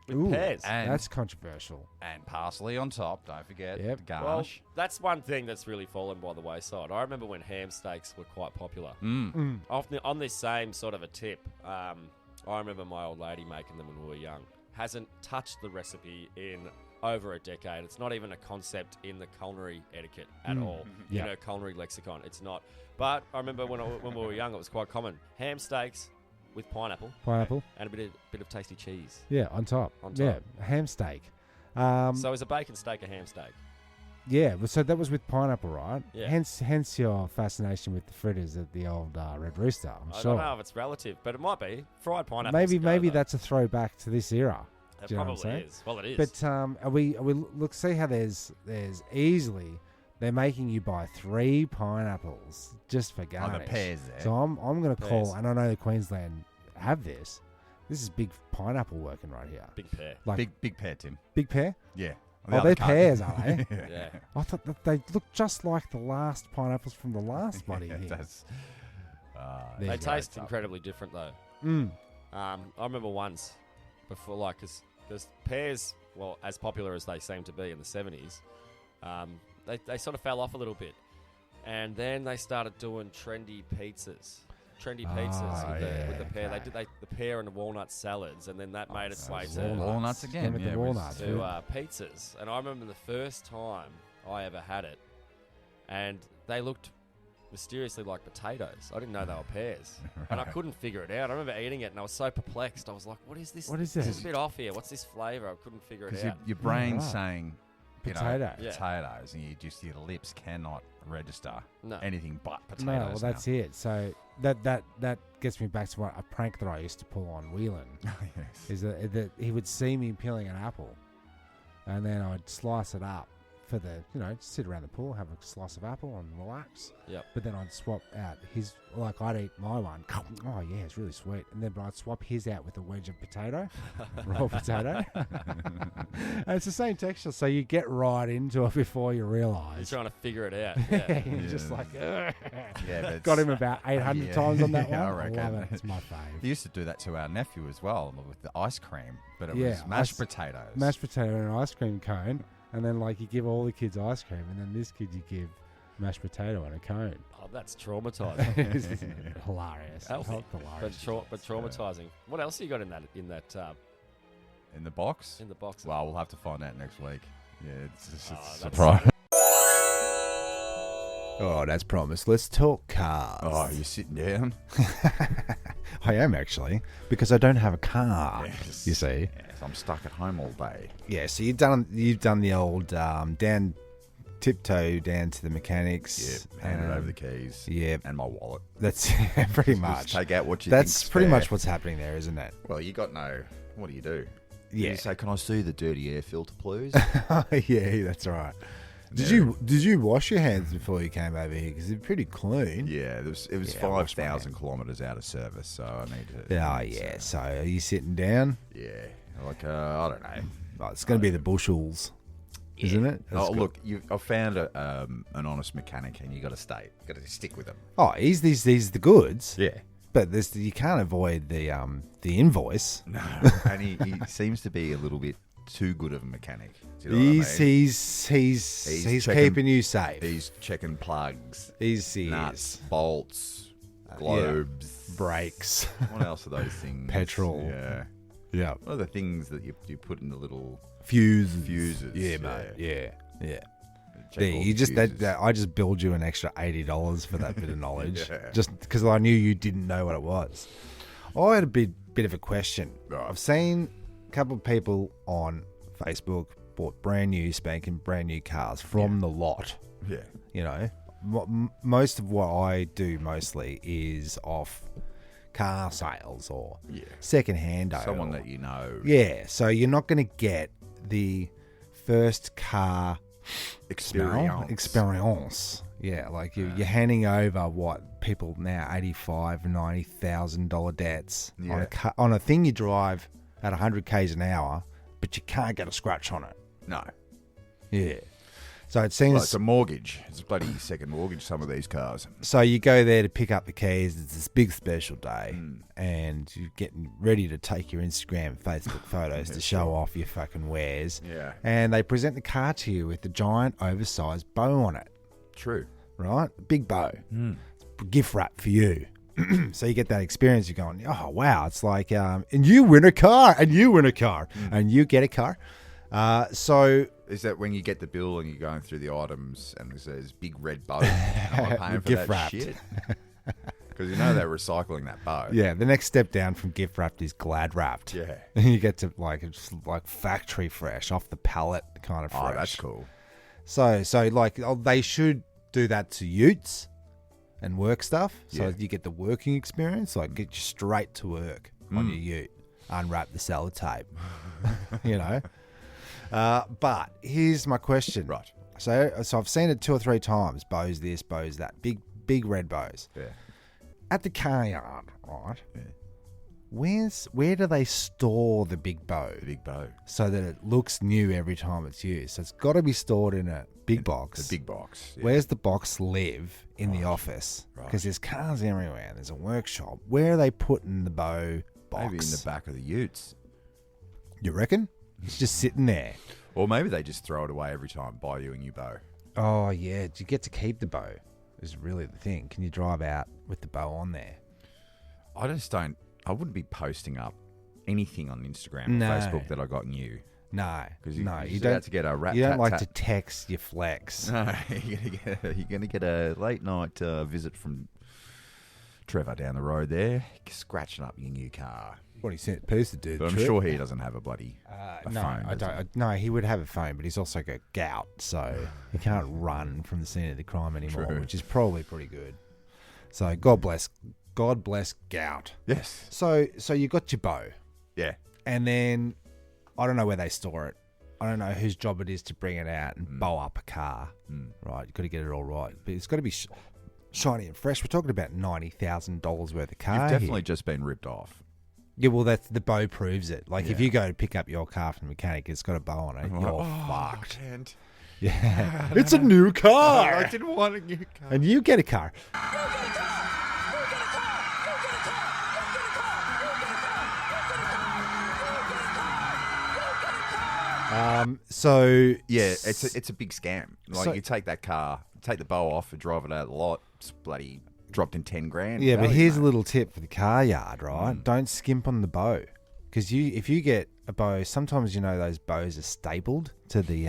[SPEAKER 8] With pears.
[SPEAKER 4] And,
[SPEAKER 3] That's controversial.
[SPEAKER 4] and parsley on top. Don't forget
[SPEAKER 3] Yep.
[SPEAKER 4] the
[SPEAKER 8] Well,
[SPEAKER 4] garnish.
[SPEAKER 8] that's one thing that's really fallen by the wayside. I remember when ham steaks were quite popular. On this same sort of a tip, I remember my old lady making them when we were young. Hasn't touched the recipe in over a decade. It's not even a concept in the culinary etiquette at all.
[SPEAKER 3] Yeah.
[SPEAKER 8] In a culinary lexicon, it's not. But I remember when we were young, it was quite common. Ham steaks with pineapple
[SPEAKER 3] Pineapple.
[SPEAKER 8] and a bit of tasty cheese.
[SPEAKER 3] Yeah, on top.
[SPEAKER 8] On
[SPEAKER 3] Yeah,
[SPEAKER 8] top.
[SPEAKER 3] ham steak.
[SPEAKER 8] So is a bacon steak a ham steak?
[SPEAKER 3] Yeah, so that was with pineapple, right?
[SPEAKER 8] Yeah.
[SPEAKER 3] Hence your fascination with the fritters at the old Red Rooster, I'm
[SPEAKER 8] I
[SPEAKER 3] sure.
[SPEAKER 8] don't know if it's relative, but it might be. Fried pineapple.
[SPEAKER 3] Maybe that's a throwback to this era.
[SPEAKER 8] It
[SPEAKER 3] Do you know what I'm
[SPEAKER 8] probably
[SPEAKER 3] saying?
[SPEAKER 8] is. Well, it is.
[SPEAKER 3] But are we look, see how there's easily they're making you buy 3 pineapples just for
[SPEAKER 4] Oh,
[SPEAKER 3] garnish.
[SPEAKER 4] the pears there.
[SPEAKER 3] So I'm going to call,
[SPEAKER 8] Pears.
[SPEAKER 3] and I know Queensland have this. This is big pineapple working right here.
[SPEAKER 8] Big pear.
[SPEAKER 3] Like
[SPEAKER 4] big pear, Tim.
[SPEAKER 3] big pear?
[SPEAKER 4] Yeah.
[SPEAKER 3] Oh, they're pears, are they?
[SPEAKER 8] Yeah.
[SPEAKER 3] I thought that they look just like the last pineapples from the last bloody
[SPEAKER 4] Yeah,
[SPEAKER 3] thing.
[SPEAKER 4] that's,
[SPEAKER 3] There
[SPEAKER 8] They
[SPEAKER 3] you go.
[SPEAKER 8] taste incredibly different, though.
[SPEAKER 3] Mm.
[SPEAKER 8] I remember once before, like, because pears, well, as popular as they seem to be in the 70s, they sort of fell off a little bit. And then they started doing trendy pizzas. With the pear. They did the pear and the walnut salads, and then that made its way to
[SPEAKER 4] walnuts again.
[SPEAKER 3] With the
[SPEAKER 4] Yeah,
[SPEAKER 3] walnuts.
[SPEAKER 8] to pizzas. And I remember the first time I ever had it, and they looked mysteriously like potatoes. I didn't know they were pears, and I couldn't figure it out. I remember eating it, and I was so perplexed. I was like, "What is this?
[SPEAKER 3] What is
[SPEAKER 8] This
[SPEAKER 3] this?
[SPEAKER 8] is a bit off here. What's this flavour?" I couldn't figure it
[SPEAKER 4] Because
[SPEAKER 8] out.
[SPEAKER 4] your brain's
[SPEAKER 3] right.
[SPEAKER 4] saying
[SPEAKER 3] Potato.
[SPEAKER 8] Yeah.
[SPEAKER 4] potatoes, and your lips cannot register
[SPEAKER 8] No.
[SPEAKER 4] anything but potatoes.
[SPEAKER 3] No, well, that's
[SPEAKER 4] now.
[SPEAKER 3] it. So that gets me back to a prank that I used to pull on Whelan.
[SPEAKER 4] Yes.
[SPEAKER 3] Is that he would see me peeling an apple, and then I'd slice it up for the, sit around the pool, have a slice of apple and relax.
[SPEAKER 8] Yep.
[SPEAKER 3] But then I'd swap out his, like I'd eat my one. Oh yeah, it's really sweet. And then I'd swap his out with a wedge of potato, raw potato. And it's the same texture, so you get right into it before you
[SPEAKER 8] You're
[SPEAKER 3] realise.
[SPEAKER 8] trying to figure it out. Yeah.
[SPEAKER 3] You're just like, ugh.
[SPEAKER 4] Yeah, but
[SPEAKER 3] Got him about 800
[SPEAKER 4] Yeah.
[SPEAKER 3] times on that one.
[SPEAKER 4] Yeah, I
[SPEAKER 3] I
[SPEAKER 4] reckon.
[SPEAKER 3] love it. It's my
[SPEAKER 4] He
[SPEAKER 3] fave.
[SPEAKER 4] used to do that to our nephew as well with the ice cream, but it
[SPEAKER 3] Yeah,
[SPEAKER 4] was mashed
[SPEAKER 3] ice-
[SPEAKER 4] potatoes.
[SPEAKER 3] Mashed potato and an ice cream cone, and then like you give all the kids ice cream, and then this kid you give mashed potato and a cone.
[SPEAKER 8] Oh, that's traumatising.
[SPEAKER 3] It's hilarious.
[SPEAKER 8] Healthy.
[SPEAKER 3] Hilarious.
[SPEAKER 8] but traumatising. What else you got in that
[SPEAKER 4] in the box.
[SPEAKER 8] in the box?
[SPEAKER 4] Well, we'll have to find out next week. Yeah, it's just
[SPEAKER 8] that's-
[SPEAKER 4] a surprise.
[SPEAKER 3] Oh, that's promised. Let's talk cars.
[SPEAKER 4] Oh, you're sitting down.
[SPEAKER 3] I am actually, because I don't have a car.
[SPEAKER 4] Yes.
[SPEAKER 3] You see.
[SPEAKER 4] Yes, I'm stuck at home all day.
[SPEAKER 3] Yeah. So you've done the old tiptoe down to the mechanics.
[SPEAKER 4] Yep, handed over the keys.
[SPEAKER 3] Yeah.
[SPEAKER 4] And my wallet.
[SPEAKER 3] That's pretty
[SPEAKER 4] Just
[SPEAKER 3] much.
[SPEAKER 4] take out what you
[SPEAKER 3] That's
[SPEAKER 4] think's
[SPEAKER 3] pretty
[SPEAKER 4] fair.
[SPEAKER 3] much what's happening there, isn't it?
[SPEAKER 4] Well, you got no. What do you do?
[SPEAKER 3] Yeah.
[SPEAKER 4] You say, "Can I see the dirty air filter, please?"
[SPEAKER 3] Yeah, that's right. Did you wash your hands before you came over here? Because they're pretty clean.
[SPEAKER 4] Yeah, it was
[SPEAKER 3] Yeah, I washed my
[SPEAKER 4] 5,000 kilometres out of service, so I need to.
[SPEAKER 3] Oh, yeah. So are you sitting down?
[SPEAKER 4] Yeah, like I don't know.
[SPEAKER 3] Oh, it's going to be the bushels, isn't it? That's
[SPEAKER 4] Oh,
[SPEAKER 3] good.
[SPEAKER 4] look, I found an honest mechanic, and you got to stay. Got to stick with him.
[SPEAKER 3] Oh, he's the goods.
[SPEAKER 4] Yeah.
[SPEAKER 3] But you can't avoid the invoice.
[SPEAKER 4] No, and he seems to be a little bit too good of a mechanic. Do you know what I mean?
[SPEAKER 3] He's
[SPEAKER 4] checking-
[SPEAKER 3] keeping you safe.
[SPEAKER 4] He's checking plugs,
[SPEAKER 3] He
[SPEAKER 4] nuts,
[SPEAKER 3] is.
[SPEAKER 4] bolts, globes,
[SPEAKER 3] Brakes.
[SPEAKER 4] What else are those things?
[SPEAKER 3] Petrol.
[SPEAKER 4] Yeah.
[SPEAKER 3] Yeah.
[SPEAKER 4] What are the things that you put in the little
[SPEAKER 3] Fuses. Yeah,
[SPEAKER 4] Yeah.
[SPEAKER 3] mate. Yeah. Yeah.
[SPEAKER 4] check
[SPEAKER 3] Yeah,
[SPEAKER 4] all
[SPEAKER 3] you
[SPEAKER 4] the
[SPEAKER 3] just
[SPEAKER 4] fuses?
[SPEAKER 3] I just billed you an extra $80 for that bit of knowledge,
[SPEAKER 4] Yeah.
[SPEAKER 3] just because I knew you didn't know what it was. I had a bit of a question.
[SPEAKER 4] Right.
[SPEAKER 3] I've seen a couple of people on Facebook, bought brand new cars from the lot.
[SPEAKER 4] Yeah.
[SPEAKER 3] You know, most of what I do mostly is off car sales or second-hand.
[SPEAKER 4] Someone that you know.
[SPEAKER 3] Yeah, so you're not going to get the first car experience. Yeah, like you're handing over what people now $85,000-$90,000 debts on a thing you drive at 100 k's an hour, but you can't get a scratch on it.
[SPEAKER 4] No.
[SPEAKER 3] Yeah. So it seems...
[SPEAKER 4] Well, it's a mortgage. It's a bloody second mortgage, some of these cars.
[SPEAKER 3] So you go there to pick up the keys. It's this big special day. And you're getting ready to take your Instagram and Facebook photos to show off your fucking wares.
[SPEAKER 4] Yeah.
[SPEAKER 3] And they present the car to you with the giant, oversized bow on it.
[SPEAKER 4] True.
[SPEAKER 3] Right? Big bow. Gift wrap for you. So you get that experience. You're going, oh, wow. It's like, and you win a car, and you win a car, and you get a car. So...
[SPEAKER 4] Is that when you get the bill and you're going through the items and there's this big red bow? Am I paying for
[SPEAKER 3] gift
[SPEAKER 4] that
[SPEAKER 3] wrapped.
[SPEAKER 4] shit? Because you know they're recycling that bow.
[SPEAKER 3] Yeah, the next step down from gift wrapped is glad wrapped.
[SPEAKER 4] Yeah.
[SPEAKER 3] And you get to it's like factory fresh, off the pallet kind of fresh.
[SPEAKER 4] Oh, that's cool.
[SPEAKER 3] So like they should do that to utes and work stuff. So you get the working experience, like get you straight to work on your ute. Unwrap the sellotape. You know? But here's my question.
[SPEAKER 4] Right.
[SPEAKER 3] So I've seen it 2 or 3 times. Bows this, bows that. Big red bows.
[SPEAKER 4] Yeah.
[SPEAKER 3] At the car yard, right? Yeah. Where do they store the big bow?
[SPEAKER 4] The big bow.
[SPEAKER 3] So that it looks new every time it's used. So it's got to be stored in a big box.
[SPEAKER 4] The big box. Yeah.
[SPEAKER 3] Where's the box live in the office? Because there's cars everywhere. There's a workshop. Where are they putting the bow box?
[SPEAKER 4] Maybe in the back of the utes.
[SPEAKER 3] You reckon? It's just sitting there.
[SPEAKER 4] Or maybe they just throw it away every time, buy you a new bow.
[SPEAKER 3] Oh, yeah. Do you get to keep the bow? Is really the thing. Can you drive out with the bow on there?
[SPEAKER 4] I wouldn't be posting up anything on Instagram
[SPEAKER 3] No.
[SPEAKER 4] or Facebook that I got new.
[SPEAKER 3] No.
[SPEAKER 4] Because
[SPEAKER 3] you
[SPEAKER 4] you're
[SPEAKER 3] don't
[SPEAKER 4] about to get a rat
[SPEAKER 3] You don't
[SPEAKER 4] tat
[SPEAKER 3] like
[SPEAKER 4] tat.
[SPEAKER 3] to text your flex.
[SPEAKER 4] No, you're gonna get a late night visit from Trevor down the road there, scratching up your new car.
[SPEAKER 3] What he sent supposed to do.
[SPEAKER 4] But I'm sure he doesn't have a bloody a
[SPEAKER 3] no,
[SPEAKER 4] phone.
[SPEAKER 3] I don't. No, he would have a phone, but he's also got gout, so he can't run from the scene of the crime anymore,
[SPEAKER 4] True.
[SPEAKER 3] which is probably pretty good. So God bless gout.
[SPEAKER 4] Yes.
[SPEAKER 3] So you got your bow,
[SPEAKER 4] Yeah.
[SPEAKER 3] and then I don't know where they store it. I don't know whose job it is to bring it out and bow up a car. Right, you got to get it all right, but it's got to be shiny and fresh. We're talking about $90,000 worth of car.
[SPEAKER 4] You've definitely
[SPEAKER 3] here.
[SPEAKER 4] just been ripped off.
[SPEAKER 3] Yeah, well, that's the bow proves it. Like if
[SPEAKER 4] Yeah.
[SPEAKER 3] you go to pick up your car from the mechanic, it's got a bow on it. You're fucked.
[SPEAKER 4] Kent.
[SPEAKER 3] Yeah, it's a new car,
[SPEAKER 4] I didn't want a new car.
[SPEAKER 3] and you get a car. So
[SPEAKER 4] Yeah, it's a big scam. Like
[SPEAKER 3] So-
[SPEAKER 4] you take that car, take the bow off, and drive it out of the lot. It's bloody dropped in 10 grand.
[SPEAKER 3] yeah, but
[SPEAKER 4] value,
[SPEAKER 3] here's a
[SPEAKER 4] mate.
[SPEAKER 3] little tip for the car yard, right? Don't skimp on the bow, because if you get a bow, sometimes those bows are stapled to the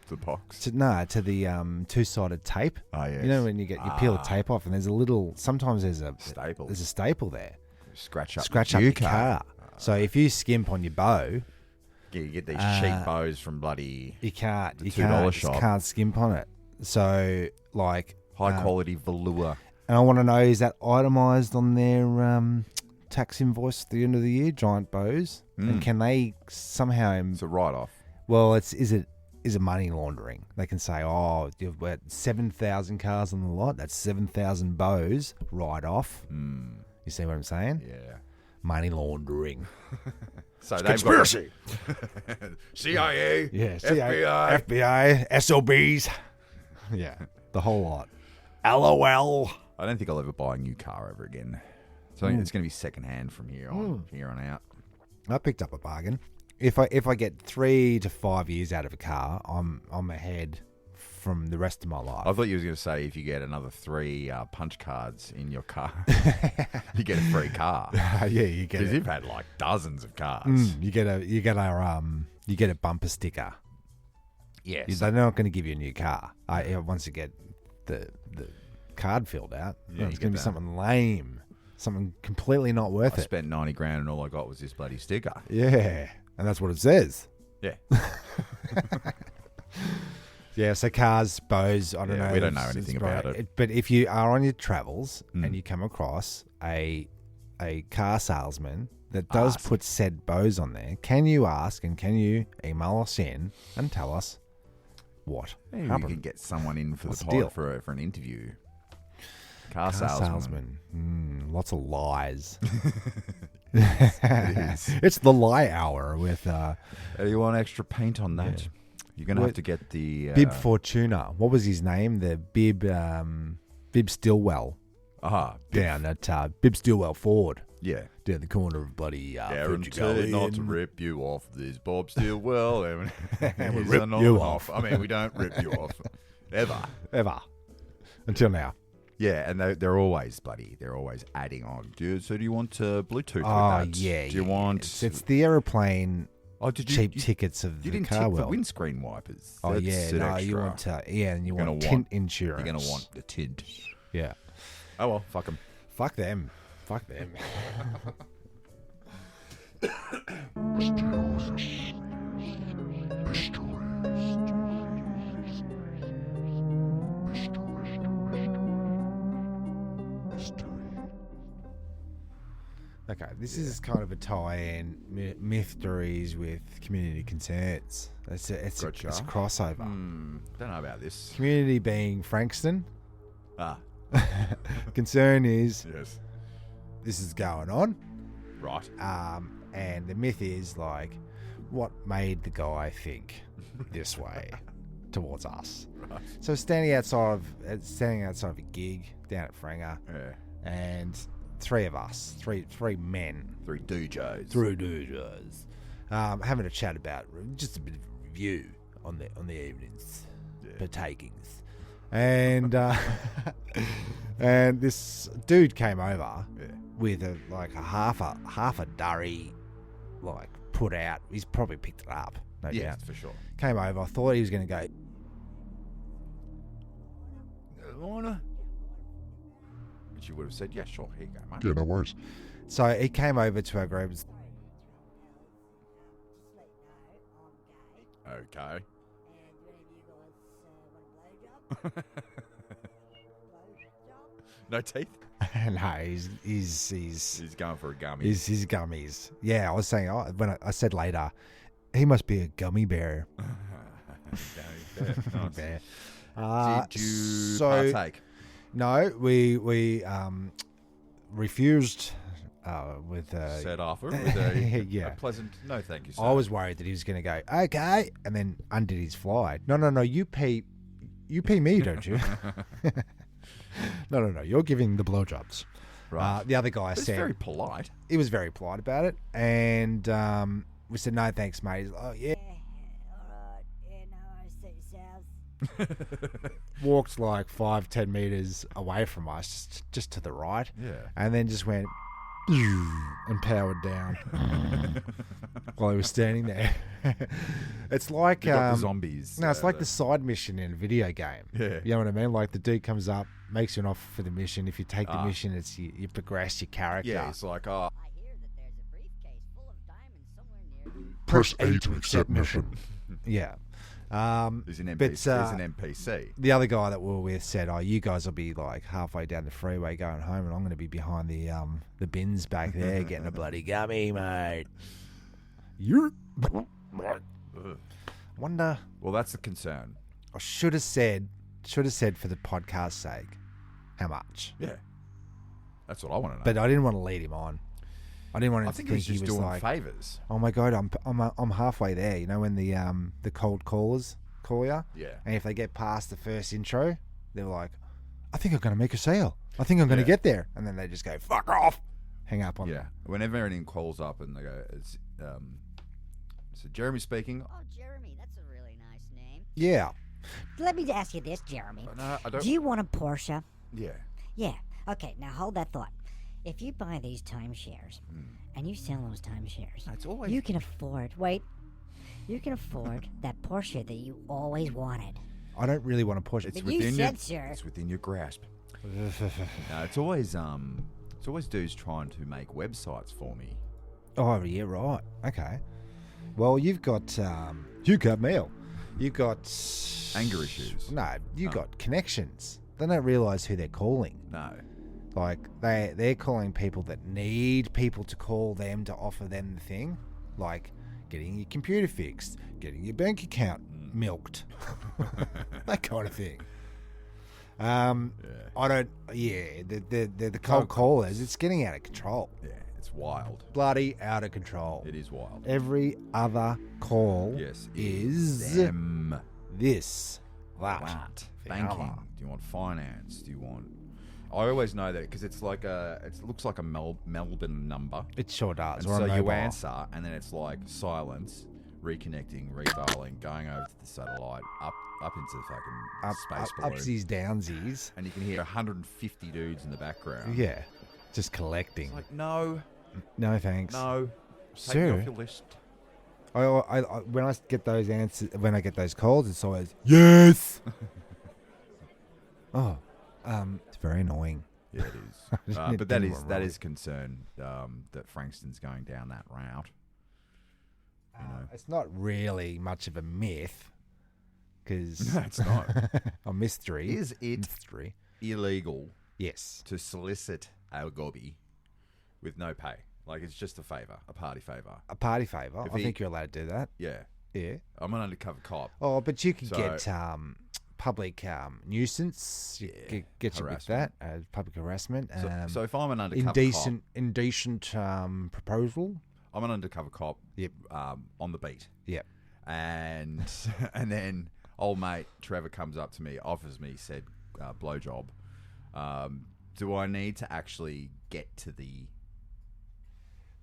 [SPEAKER 4] the box.
[SPEAKER 3] to the two-sided tape.
[SPEAKER 4] Oh, yes.
[SPEAKER 3] You know when you peel the tape off, and there's there's a
[SPEAKER 4] Staple.
[SPEAKER 3] There's a staple there.
[SPEAKER 4] Scratch up
[SPEAKER 3] Scratch
[SPEAKER 4] your
[SPEAKER 3] up
[SPEAKER 4] new
[SPEAKER 3] your car. So if you skimp on your bow,
[SPEAKER 4] Yeah, you get these cheap bows from bloody
[SPEAKER 3] you can't
[SPEAKER 4] The
[SPEAKER 3] you
[SPEAKER 4] $2
[SPEAKER 3] can't,
[SPEAKER 4] shop.
[SPEAKER 3] can't skimp on it. So like
[SPEAKER 4] high quality velour.
[SPEAKER 3] and I want to know, is that itemized on their tax invoice at the end of the year? Giant bows, and can they somehow?
[SPEAKER 4] It's a write off.
[SPEAKER 3] Well, is it money laundering? They can say, oh, you've got 7,000 cars on the lot. That's 7,000 bows. Write off. You see what I'm saying?
[SPEAKER 4] Yeah.
[SPEAKER 3] Money laundering.
[SPEAKER 4] So
[SPEAKER 3] Conspiracy.
[SPEAKER 4] CIA.
[SPEAKER 3] Yeah,
[SPEAKER 4] FBI.
[SPEAKER 3] FBI, SOBs. Yeah, the whole lot. LOL.
[SPEAKER 4] I don't think I'll ever buy a new car ever again. So it's going to be secondhand from here on out.
[SPEAKER 3] I picked up a bargain. If I get 3 to 5 years out of a car, I'm ahead from the rest of my life.
[SPEAKER 4] I thought you was going to say if you get another 3 punch cards in your car, you get a free car.
[SPEAKER 3] Yeah, you get
[SPEAKER 4] Because
[SPEAKER 3] it.
[SPEAKER 4] you've had like dozens of cars.
[SPEAKER 3] You get a bumper sticker.
[SPEAKER 4] Yes.
[SPEAKER 3] They're not going to give you a new car. Once you get the card filled out,
[SPEAKER 4] Yeah,
[SPEAKER 3] it's
[SPEAKER 4] you
[SPEAKER 3] going to
[SPEAKER 4] get
[SPEAKER 3] be
[SPEAKER 4] that.
[SPEAKER 3] something lame, something completely not worth
[SPEAKER 4] I
[SPEAKER 3] it.
[SPEAKER 4] spent 90 grand and all I got was this bloody sticker.
[SPEAKER 3] Yeah, and that's what it says.
[SPEAKER 4] Yeah.
[SPEAKER 3] Yeah, so cars, bows, I don't
[SPEAKER 4] Yeah,
[SPEAKER 3] know.
[SPEAKER 4] we don't know
[SPEAKER 3] it's
[SPEAKER 4] anything
[SPEAKER 3] right.
[SPEAKER 4] about it.
[SPEAKER 3] But if you are on your travels
[SPEAKER 4] Mm.
[SPEAKER 3] and you come across a car salesman that does
[SPEAKER 4] Ask.
[SPEAKER 3] put said bows on there, can you ask and can you email us in and tell us what
[SPEAKER 4] Maybe we
[SPEAKER 3] happened?
[SPEAKER 4] can get someone in for
[SPEAKER 3] What's
[SPEAKER 4] the
[SPEAKER 3] the
[SPEAKER 4] pod
[SPEAKER 3] deal?
[SPEAKER 4] for an interview. Car
[SPEAKER 3] Car
[SPEAKER 4] salesman.
[SPEAKER 3] salesman. Lots of lies.
[SPEAKER 4] It is.
[SPEAKER 3] It's the lie hour with
[SPEAKER 4] Do you want extra paint on that?
[SPEAKER 3] Yeah.
[SPEAKER 4] You're going to have to get the...
[SPEAKER 3] Bib Fortuna. What was his name? The Bib Stillwell. Down at Bib Stillwell Ford.
[SPEAKER 4] Yeah.
[SPEAKER 3] Down the corner of bloody
[SPEAKER 4] Guaranteed not to rip you off this Bob Stillwell. And
[SPEAKER 3] we
[SPEAKER 4] he's
[SPEAKER 3] rip
[SPEAKER 4] an
[SPEAKER 3] you
[SPEAKER 4] on
[SPEAKER 3] off.
[SPEAKER 4] I mean, we don't rip you off. Ever.
[SPEAKER 3] Until now.
[SPEAKER 4] Yeah, and they're always adding on. Do you want Bluetooth with
[SPEAKER 3] Oh,
[SPEAKER 4] that?
[SPEAKER 3] yeah.
[SPEAKER 4] Do you
[SPEAKER 3] yeah.
[SPEAKER 4] want...
[SPEAKER 3] It's the aeroplane
[SPEAKER 4] Oh, did you,
[SPEAKER 3] cheap
[SPEAKER 4] you,
[SPEAKER 3] tickets of
[SPEAKER 4] you
[SPEAKER 3] the
[SPEAKER 4] didn't
[SPEAKER 3] car
[SPEAKER 4] tick the
[SPEAKER 3] world.
[SPEAKER 4] windscreen wipers.
[SPEAKER 3] Oh,
[SPEAKER 4] That's
[SPEAKER 3] yeah.
[SPEAKER 4] it
[SPEAKER 3] No,
[SPEAKER 4] extra.
[SPEAKER 3] you want, and you
[SPEAKER 4] You're
[SPEAKER 3] want
[SPEAKER 4] gonna
[SPEAKER 3] tint
[SPEAKER 4] want-
[SPEAKER 3] insurance.
[SPEAKER 4] You're going to want the tint.
[SPEAKER 3] Yeah.
[SPEAKER 4] Oh, well, fuck them.
[SPEAKER 3] Fuck them. Fuck them. Okay, this is kind of a tie-in, mysteries with community concerns. It's a
[SPEAKER 4] Gotcha.
[SPEAKER 3] crossover.
[SPEAKER 4] Don't know about this.
[SPEAKER 3] Community being Frankston.
[SPEAKER 4] Ah,
[SPEAKER 3] Concern is
[SPEAKER 4] yes.
[SPEAKER 3] this is going on.
[SPEAKER 4] Right.
[SPEAKER 3] And the myth is like, what made the guy think this way towards us?
[SPEAKER 4] Right.
[SPEAKER 3] So standing outside of a gig down at Franger,
[SPEAKER 4] Yeah.
[SPEAKER 3] and three of us, three men,
[SPEAKER 4] Three dojos.
[SPEAKER 3] three dudes, having a chat about just a bit of a review on the evenings, partakings, and and this dude came over with a half a durry, like put out. He's probably picked it up, no
[SPEAKER 4] Yeah,
[SPEAKER 3] doubt.
[SPEAKER 4] for sure.
[SPEAKER 3] Came over. I thought he was going to go.
[SPEAKER 4] Lorna? She would have said, yeah, sure, here you go, mate.
[SPEAKER 6] Yeah, no worries.
[SPEAKER 3] So he came over to our group.
[SPEAKER 4] Okay. No teeth?
[SPEAKER 3] No, he's
[SPEAKER 4] going for a gummy.
[SPEAKER 3] He's gummies. Yeah, I was saying when I said later, he must be a gummy bear.
[SPEAKER 4] Nice.
[SPEAKER 3] Bear.
[SPEAKER 4] Did you
[SPEAKER 3] so-
[SPEAKER 4] partake?
[SPEAKER 3] No, we refused with
[SPEAKER 4] Said offer with a,
[SPEAKER 3] yeah.
[SPEAKER 4] a pleasant no thank you, sir.
[SPEAKER 3] I was worried that he was going to go okay, and then undid his fly. No, you pay me, don't you? No, you're giving the blowjobs.
[SPEAKER 4] Right.
[SPEAKER 3] The other guy
[SPEAKER 4] But it's
[SPEAKER 3] said
[SPEAKER 4] very polite.
[SPEAKER 3] he was very polite about it, and we said no thanks, mate. He's like, oh yeah. Walked like 5-10 meters away from us, just to the right,
[SPEAKER 4] Yeah.
[SPEAKER 3] and then just went and powered down while he was standing there. It's like
[SPEAKER 4] You got the zombies.
[SPEAKER 3] No, it's like the side mission in a video game.
[SPEAKER 4] Yeah.
[SPEAKER 3] You know what I mean? Like the dude comes up, makes you an offer for the mission. If you take the mission, it's you progress your character.
[SPEAKER 4] Yeah, it's like, oh,
[SPEAKER 6] Press A to accept mission.
[SPEAKER 3] Yeah.
[SPEAKER 4] there's an NPC.
[SPEAKER 3] But,
[SPEAKER 4] There's an NPC.
[SPEAKER 3] The other guy that we were with said, "Oh, you guys will be like halfway down the freeway going home, and I'm going to be behind the bins back there getting a bloody gummy, mate." You wonder.
[SPEAKER 4] Well, that's the concern.
[SPEAKER 3] I should have said for the podcast's sake, how much.
[SPEAKER 4] Yeah. That's what I want to know.
[SPEAKER 3] But I didn't want to lead him on. I didn't want him
[SPEAKER 4] I
[SPEAKER 3] to
[SPEAKER 4] think
[SPEAKER 3] think
[SPEAKER 4] he's just
[SPEAKER 3] he was
[SPEAKER 4] doing
[SPEAKER 3] like,
[SPEAKER 4] favours.
[SPEAKER 3] "Oh my god, I'm halfway there." You know when the cold callers call you,
[SPEAKER 4] Yeah.
[SPEAKER 3] and if they get past the first intro, they're like, "I think I'm going to make a sale. I think I'm going to get there," and then they just go, "Fuck off," hang up on
[SPEAKER 4] Yeah.
[SPEAKER 3] them.
[SPEAKER 4] Whenever anyone calls up and they go, it's so Jeremy speaking.
[SPEAKER 10] Oh, Jeremy, that's a really nice name.
[SPEAKER 3] Yeah.
[SPEAKER 10] Let me ask you this, Jeremy.
[SPEAKER 4] No, I don't.
[SPEAKER 10] Do you want a Porsche?
[SPEAKER 4] Yeah.
[SPEAKER 10] Yeah. Okay, now hold that thought. If you buy these timeshares and you sell those timeshares,
[SPEAKER 4] It's always.
[SPEAKER 10] you can afford that Porsche that you always wanted.
[SPEAKER 3] I don't really want to push it.
[SPEAKER 4] It's
[SPEAKER 10] But you
[SPEAKER 4] within
[SPEAKER 10] said,
[SPEAKER 4] your,
[SPEAKER 10] sir.
[SPEAKER 4] It's within your grasp. No, it's always dudes trying to make websites for me.
[SPEAKER 3] Oh yeah, right. Okay. Well, you've got mail. You've got
[SPEAKER 4] Anger issues.
[SPEAKER 3] No, you got connections. They don't realise who they're calling.
[SPEAKER 4] No.
[SPEAKER 3] Like they're calling people that need people to call them to offer them the thing, like getting your computer fixed, getting your bank account milked, that kind of thing. I don't. Yeah, the cold callers. It's getting out of control.
[SPEAKER 4] Yeah, it's wild.
[SPEAKER 3] Bloody out of control.
[SPEAKER 4] It is wild.
[SPEAKER 3] Every other call is
[SPEAKER 4] them.
[SPEAKER 3] This, that, the
[SPEAKER 4] banking.
[SPEAKER 3] other.
[SPEAKER 4] Do you want finance? Do you want? I always know that because it's like it looks like a Melbourne number.
[SPEAKER 3] It sure does.
[SPEAKER 4] And
[SPEAKER 3] Or
[SPEAKER 4] so
[SPEAKER 3] a
[SPEAKER 4] you
[SPEAKER 3] mobile.
[SPEAKER 4] answer, and then it's like silence, reconnecting, redialing, going over to the satellite, up into the fucking space balloon.
[SPEAKER 3] Upsies, downsies.
[SPEAKER 4] And you can hear 150 dudes in the background.
[SPEAKER 3] Yeah, just collecting.
[SPEAKER 4] It's like, no,
[SPEAKER 3] thanks.
[SPEAKER 4] no, take
[SPEAKER 3] Sir.
[SPEAKER 4] me off your list.
[SPEAKER 3] I when I get those answers, when I get those calls, it's always yes. It's very annoying.
[SPEAKER 4] Yeah, it is. But that is concern that Frankston's going down that route. You know.
[SPEAKER 3] It's not really much of a myth because
[SPEAKER 4] No, it's not.
[SPEAKER 3] a mystery.
[SPEAKER 4] Is it
[SPEAKER 3] mystery
[SPEAKER 4] illegal?
[SPEAKER 3] Yes.
[SPEAKER 4] To solicit a gobby with no pay, like it's just a favour, a party favour.
[SPEAKER 3] A party favour.
[SPEAKER 4] If
[SPEAKER 3] I think you're allowed to do that.
[SPEAKER 4] Yeah,
[SPEAKER 3] Yeah.
[SPEAKER 4] I'm an undercover cop.
[SPEAKER 3] Oh, but you can
[SPEAKER 4] So-
[SPEAKER 3] get public nuisance. You get you with that.
[SPEAKER 4] Harassment.
[SPEAKER 3] Public harassment.
[SPEAKER 4] So if I'm an undercover
[SPEAKER 3] indecent proposal.
[SPEAKER 4] I'm an undercover cop.
[SPEAKER 3] Yep.
[SPEAKER 4] On the beat.
[SPEAKER 3] Yep.
[SPEAKER 4] And then old mate Trevor comes up to me, offers me said blowjob. Do I need to actually get to the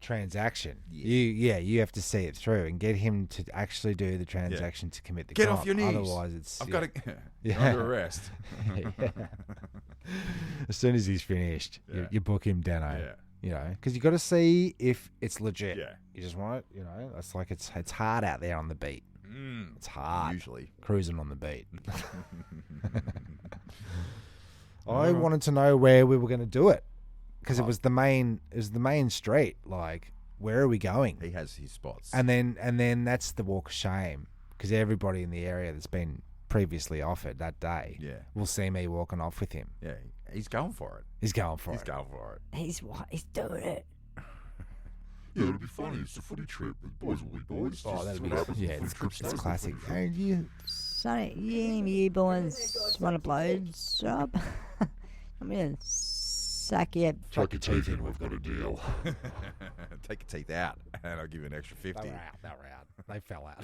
[SPEAKER 3] transaction?
[SPEAKER 4] Yeah.
[SPEAKER 3] You have to see it through and get him to actually do the transaction to commit the
[SPEAKER 4] Get
[SPEAKER 3] crime.
[SPEAKER 4] off your knees.
[SPEAKER 3] Otherwise, it's
[SPEAKER 4] I've got to. You're
[SPEAKER 3] Yeah.
[SPEAKER 4] under arrest.
[SPEAKER 3] Yeah. As soon as he's finished,
[SPEAKER 4] Yeah.
[SPEAKER 3] you book him down.
[SPEAKER 4] Yeah.
[SPEAKER 3] You know, because you got to see if it's legit.
[SPEAKER 4] Yeah.
[SPEAKER 3] You just want it. You know, it's like it's hard out there on the beat. It's hard.
[SPEAKER 4] Usually
[SPEAKER 3] cruising on the beat. I wanted to know where we were going to do it because it was the main street. Like, where are we going?
[SPEAKER 4] He has his spots.
[SPEAKER 3] And then that's the walk of shame because everybody in the area that's been previously offered that day will see me walking off with him.
[SPEAKER 4] Yeah, he's going for it.
[SPEAKER 3] He's going for it.
[SPEAKER 4] Going for it.
[SPEAKER 10] He's doing it.
[SPEAKER 11] Yeah, it'll be funny. It's a footy trip. The boys will be boys.
[SPEAKER 3] Oh, that'll be it's
[SPEAKER 11] It's
[SPEAKER 3] classic. And you,
[SPEAKER 10] Sonny, you boys want a blowjob? I'm gonna suck your.
[SPEAKER 11] Chuck your teeth in. We've got a deal.
[SPEAKER 4] Take your teeth out, and I'll give you an extra 50.
[SPEAKER 3] They were out. They fell out.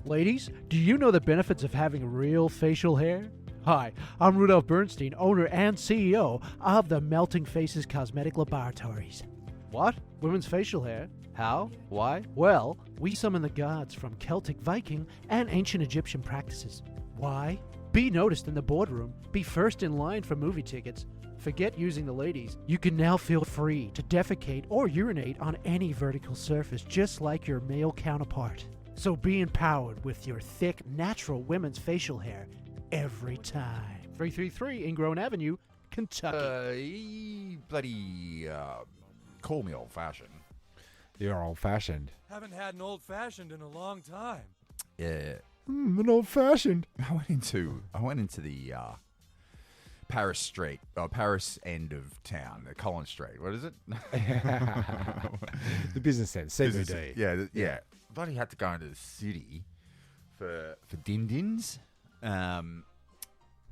[SPEAKER 12] Ladies, do you know the benefits of having real facial hair? Hi, I'm Rudolph Bernstein, owner and CEO of the Melting Faces Cosmetic Laboratories. What? Women's facial hair? How? Why? Well, we summon the gods from Celtic, Viking, and ancient Egyptian practices. Why? Be noticed in the boardroom. Be first in line for movie tickets. Forget using the ladies. You can now feel free to defecate or urinate on any vertical surface, just like your male counterpart. So be empowered with your thick, natural women's facial hair every time. 333 Ingrown Avenue, Kentucky.
[SPEAKER 4] Bloody call me old-fashioned.
[SPEAKER 3] You're old-fashioned.
[SPEAKER 13] Haven't had an old-fashioned in a long time.
[SPEAKER 4] Yeah.
[SPEAKER 3] An old-fashioned.
[SPEAKER 4] I went into the Paris end of town, the Collins Street. What is it?
[SPEAKER 3] The business end, CBD.
[SPEAKER 4] Yeah. Bloody had to go into the city for din-dins,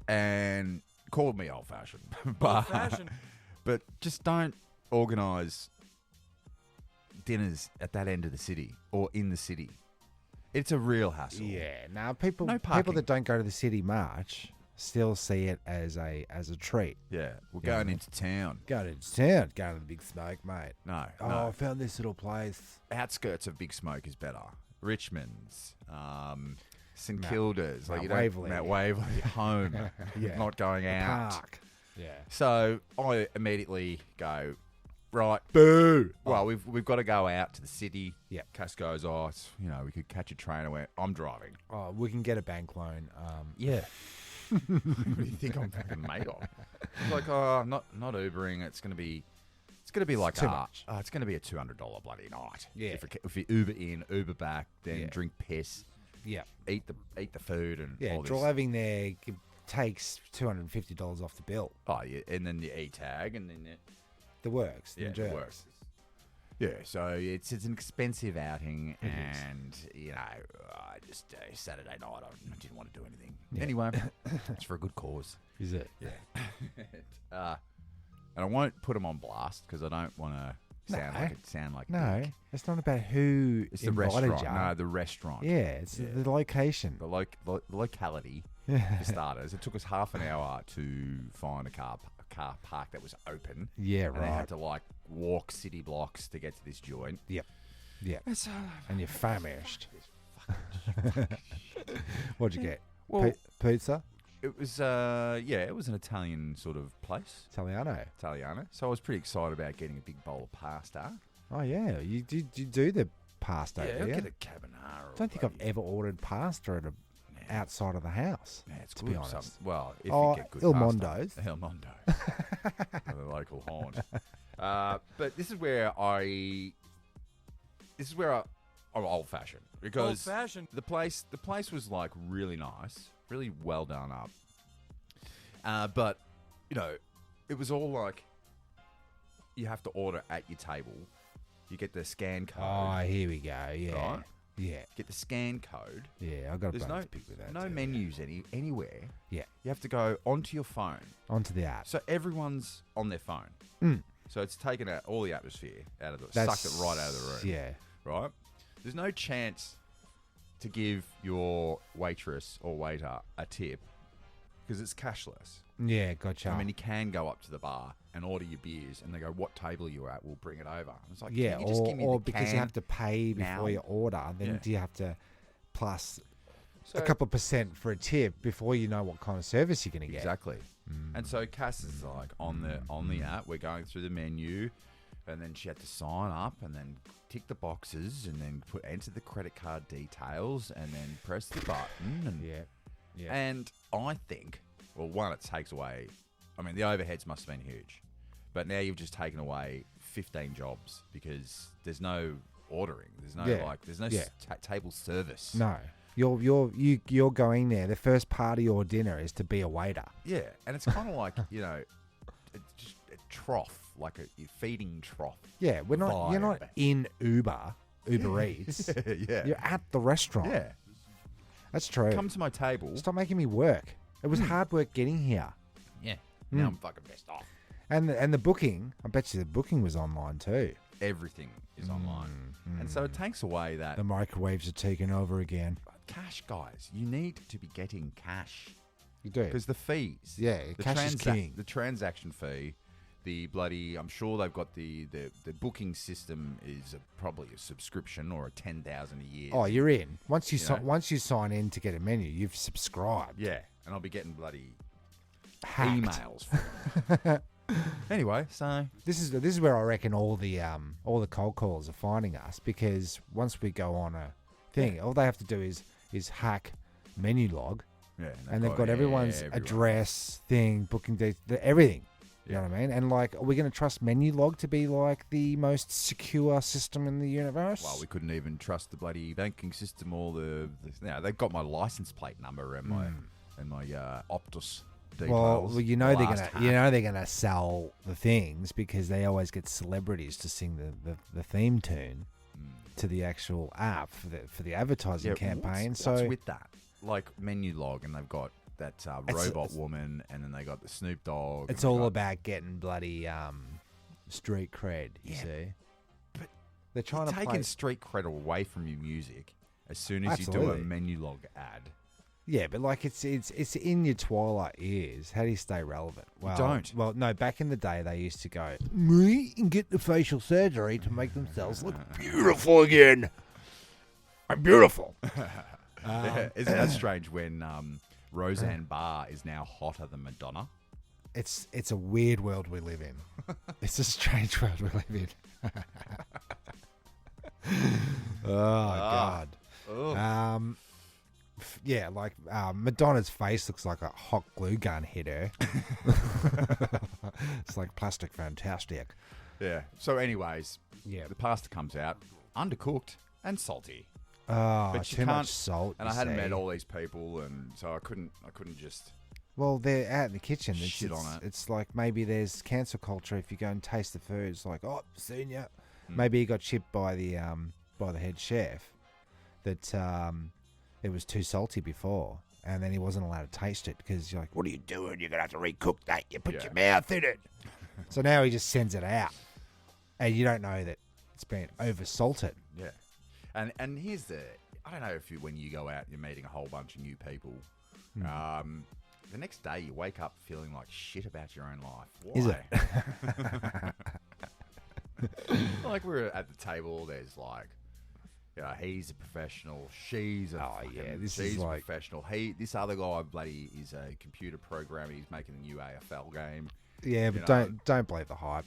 [SPEAKER 4] and called me old-fashioned. But just don't organise dinners at that end of the city or in the city. It's a real hassle.
[SPEAKER 3] Yeah. Now people
[SPEAKER 4] No
[SPEAKER 3] people
[SPEAKER 4] parking.
[SPEAKER 3] that don't go to the city much still see it as a treat.
[SPEAKER 4] Yeah, we're going into town.
[SPEAKER 3] Going to town, going to the Big Smoke, mate.
[SPEAKER 4] No.
[SPEAKER 3] I found this little place.
[SPEAKER 4] Outskirts of Big Smoke is better. Richmond's, St
[SPEAKER 3] Mount-
[SPEAKER 4] Kilda's,
[SPEAKER 3] Mount
[SPEAKER 4] you know,
[SPEAKER 3] Waverley.
[SPEAKER 4] Mount Waverley, home,
[SPEAKER 3] Yeah.
[SPEAKER 4] not going out.
[SPEAKER 3] Park. Yeah.
[SPEAKER 4] So I immediately go, right, boo. Well, we've got to go out to the city.
[SPEAKER 3] Yeah.
[SPEAKER 4] Cass goes, we could catch a train. I went, I'm driving.
[SPEAKER 3] Oh, we can get a bank loan.
[SPEAKER 4] Yeah. What do you think I'm fucking made of? It's like, not Ubering. It's It's going to be like
[SPEAKER 3] too much.
[SPEAKER 4] it's going to be a $200 bloody night.
[SPEAKER 3] Yeah.
[SPEAKER 4] If you Uber in, Uber back, then
[SPEAKER 3] Yeah.
[SPEAKER 4] drink piss,
[SPEAKER 3] Yeah.
[SPEAKER 4] eat the food, and
[SPEAKER 3] Yeah,
[SPEAKER 4] all this.
[SPEAKER 3] driving there takes $250 off the bill.
[SPEAKER 4] Oh, yeah, and then the e-tag, and then
[SPEAKER 3] The works.
[SPEAKER 4] yeah,
[SPEAKER 3] the
[SPEAKER 4] it
[SPEAKER 3] jerks.
[SPEAKER 4] works. Yeah, so it's an expensive outing,
[SPEAKER 3] It is.
[SPEAKER 4] and I just Saturday night I didn't want to do anything.
[SPEAKER 3] Yeah.
[SPEAKER 4] Anyway, it's for a good cause.
[SPEAKER 3] Is it?
[SPEAKER 4] Yeah. And I won't put them on blast because I don't want to sound like
[SPEAKER 3] No,
[SPEAKER 4] dick.
[SPEAKER 3] it's not about who
[SPEAKER 4] It's the
[SPEAKER 3] invited
[SPEAKER 4] restaurant.
[SPEAKER 3] you.
[SPEAKER 4] No, the restaurant.
[SPEAKER 3] Yeah, it's the location.
[SPEAKER 4] The locality. For starters, it took us half an hour to find a car park that was open.
[SPEAKER 3] Yeah,
[SPEAKER 4] and
[SPEAKER 3] right.
[SPEAKER 4] they had to walk city blocks to get to this joint.
[SPEAKER 3] Yep. Yep.
[SPEAKER 4] It's,
[SPEAKER 3] And you're famished. What'd you get?
[SPEAKER 4] Well,
[SPEAKER 3] Pizza?
[SPEAKER 4] It was it was an Italian sort of place.
[SPEAKER 3] Italiano.
[SPEAKER 4] So I was pretty excited about getting a big bowl of pasta.
[SPEAKER 3] Oh yeah, you do the pasta.
[SPEAKER 4] Yeah,
[SPEAKER 3] do
[SPEAKER 4] I'll
[SPEAKER 3] you?
[SPEAKER 4] get a carbonara.
[SPEAKER 3] I don't think I've ever ordered pasta at outside of the house.
[SPEAKER 4] Yeah, it's
[SPEAKER 3] to
[SPEAKER 4] good.
[SPEAKER 3] be honest.
[SPEAKER 4] Well, if
[SPEAKER 3] Oh,
[SPEAKER 4] you get good
[SPEAKER 3] Il
[SPEAKER 4] pasta.
[SPEAKER 3] Mondo's.
[SPEAKER 4] El Mondo. The local haunt. But this is where I'm old fashioned because
[SPEAKER 13] Old-fashioned?
[SPEAKER 4] the place was like really nice, really well done up. But it was all like you have to order at your table. You get the scan code.
[SPEAKER 3] Oh, here we go. Yeah.
[SPEAKER 4] Right?
[SPEAKER 3] Yeah.
[SPEAKER 4] Get the scan code.
[SPEAKER 3] Yeah, I got a
[SPEAKER 4] There's
[SPEAKER 3] bone
[SPEAKER 4] no
[SPEAKER 3] to pick with that.
[SPEAKER 4] no
[SPEAKER 3] too.
[SPEAKER 4] menus anywhere.
[SPEAKER 3] Yeah.
[SPEAKER 4] You have to go onto your phone.
[SPEAKER 3] Onto the app.
[SPEAKER 4] So everyone's on their phone.
[SPEAKER 3] Mm.
[SPEAKER 4] So it's taken out all the atmosphere out of
[SPEAKER 3] That's-
[SPEAKER 4] sucked it right out of the room.
[SPEAKER 3] Yeah.
[SPEAKER 4] Right? There's no chance to give your waitress or waiter a tip because it's cashless.
[SPEAKER 3] Yeah, gotcha.
[SPEAKER 4] I mean, you can go up to the bar and order your beers, and they go, "What table you're at? We'll bring it over." And it's like,
[SPEAKER 3] yeah,
[SPEAKER 4] can you just give me
[SPEAKER 3] or
[SPEAKER 4] the
[SPEAKER 3] because you
[SPEAKER 4] can
[SPEAKER 3] have to pay before
[SPEAKER 4] now?
[SPEAKER 3] you order, then
[SPEAKER 4] Yeah.
[SPEAKER 3] do you have to plus
[SPEAKER 4] So-
[SPEAKER 3] a couple of % for a tip before you know what kind of service you're going to get.
[SPEAKER 4] Exactly. And so Cass is like on the app. We're going through the menu, and then she had to sign up, and then tick the boxes, and then enter the credit card details, and then press the button. And
[SPEAKER 3] yeah.
[SPEAKER 4] And I think, well, one, it takes away. I mean, the overheads must have been huge, but now you've just taken away 15 jobs because there's no ordering. There's no there's no table service.
[SPEAKER 3] No. You're going there. The first part of your dinner is to be a waiter.
[SPEAKER 4] Yeah, and it's kind of like just a trough, like a feeding trough.
[SPEAKER 3] Yeah, we're not. You're not
[SPEAKER 4] vibe.
[SPEAKER 3] in Uber Eats.
[SPEAKER 4] Yeah.
[SPEAKER 3] You're at the restaurant.
[SPEAKER 4] Yeah,
[SPEAKER 3] that's true.
[SPEAKER 4] come to my table.
[SPEAKER 3] Stop making me work. It was hard work getting here.
[SPEAKER 4] Yeah, now I'm fucking pissed off.
[SPEAKER 3] And the booking. I bet you the booking was online too.
[SPEAKER 4] Everything is online, and so it takes away that
[SPEAKER 3] The microwaves are taking over again.
[SPEAKER 4] cash, guys. You need to be getting cash.
[SPEAKER 3] You do.
[SPEAKER 4] Because the fees.
[SPEAKER 3] Yeah,
[SPEAKER 4] the
[SPEAKER 3] cash is king.
[SPEAKER 4] The transaction fee, the bloody, I'm sure they've got the booking system is probably a subscription or a 10,000 a year.
[SPEAKER 3] Oh, you're in. Once you
[SPEAKER 4] know?
[SPEAKER 3] once you sign in to get a menu, you've subscribed.
[SPEAKER 4] Yeah, and I'll be getting bloody
[SPEAKER 3] Hacked.
[SPEAKER 4] emails from them. Anyway, so
[SPEAKER 3] This is where I reckon all the cold callers are finding us, because once we go on a thing, all they have to do is hack menu log,
[SPEAKER 4] yeah,
[SPEAKER 3] and they've got everyone's address, thing, booking dates, everything. You know what I mean? And like, are we going to trust menu log to be like the most secure system in the universe?
[SPEAKER 4] Well, we couldn't even trust the bloody banking system or they've got my license plate number and my Optus details.
[SPEAKER 3] Well, you know they're gonna sell the things because they always get celebrities to sing the theme tune to the actual app for the advertising campaign.
[SPEAKER 4] What's
[SPEAKER 3] so
[SPEAKER 4] with that, like menu log, and they've got that robot woman, and then they got the Snoop Dogg.
[SPEAKER 3] It's all about getting bloody street cred. You see,
[SPEAKER 4] but
[SPEAKER 3] they're trying to
[SPEAKER 4] taking
[SPEAKER 3] play.
[SPEAKER 4] street cred away from your music as soon as you do a
[SPEAKER 3] Absolutely.
[SPEAKER 4] menu log ad.
[SPEAKER 3] Yeah, but like it's in your twilight years. How do you stay relevant? Well,
[SPEAKER 4] don't.
[SPEAKER 3] Well, no. Back in the day, they used to go and get the facial surgery to make themselves look beautiful again. I'm beautiful.
[SPEAKER 4] Isn't that strange when Roseanne Barr is now hotter than Madonna?
[SPEAKER 3] It's a weird world we live in. It's a strange world we live in. God.
[SPEAKER 4] Oh.
[SPEAKER 3] Yeah, like Madonna's face looks like a hot glue gun hit her. It's like plastic fantastic.
[SPEAKER 4] Yeah. So, anyways,
[SPEAKER 3] Yeah.
[SPEAKER 4] the pasta comes out undercooked and salty.
[SPEAKER 3] Oh,
[SPEAKER 4] But you
[SPEAKER 3] too much
[SPEAKER 4] can't-
[SPEAKER 3] salt.
[SPEAKER 4] And
[SPEAKER 3] you
[SPEAKER 4] I hadn't
[SPEAKER 3] see.
[SPEAKER 4] met all these people, and so I couldn't just.
[SPEAKER 3] Well, they're out in the kitchen.
[SPEAKER 4] Shit on it.
[SPEAKER 3] It's like maybe there's cancel culture. If you go and taste the food, it's like, oh, seen ya.
[SPEAKER 4] Hmm.
[SPEAKER 3] Maybe he got chipped by the head chef that it was too salty before, and then he wasn't allowed to taste it because you're like, what are you doing? You're gonna have to recook that. You put your mouth in it. So now he just sends it out, and you don't know that it's been over salted.
[SPEAKER 4] Yeah. And here's I don't know if when you go out, you're meeting a whole bunch of new people. The next day, you wake up feeling like shit about your own life. Why?
[SPEAKER 3] Is it?
[SPEAKER 4] Like we're at the table, there's like, he's a professional, she's a
[SPEAKER 3] is like
[SPEAKER 4] professional. This other guy, bloody, is a computer programmer. He's making a new AFL game.
[SPEAKER 3] Yeah, but don't believe the hype.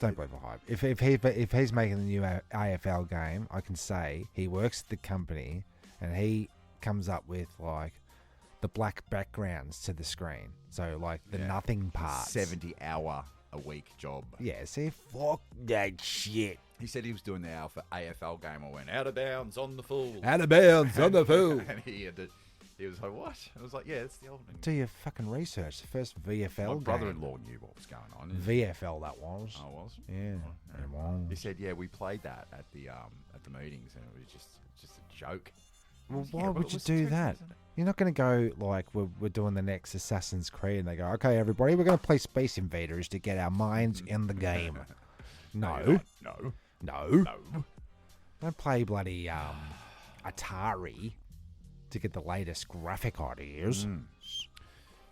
[SPEAKER 3] Don't believe the hype. If he's making the new AFL game, I can say he works at the company and he comes up with like the black backgrounds to the screen. So like the nothing parts.
[SPEAKER 4] 70-hour a week job.
[SPEAKER 3] Yeah, see, fuck that shit.
[SPEAKER 4] He said he was doing the AFL game. I went out of bounds on the fool.
[SPEAKER 3] Out of bounds on the fool.
[SPEAKER 4] And he was like, what? I was like, yeah, it's the old thing.
[SPEAKER 3] Do your fucking research. The first VFL
[SPEAKER 4] My
[SPEAKER 3] game.
[SPEAKER 4] brother-in-law knew what was going on.
[SPEAKER 3] VFL that was.
[SPEAKER 4] Oh, was?
[SPEAKER 3] Yeah. It was.
[SPEAKER 4] He said, yeah, we played that at the meetings, and it was just a joke.
[SPEAKER 3] Well, why would you do that? You're not going to go like we're doing the next Assassin's Creed and they go, okay, everybody, we're going to play Space Invaders to get our minds in the game. No. Don't play bloody Atari to get the latest graphic ideas.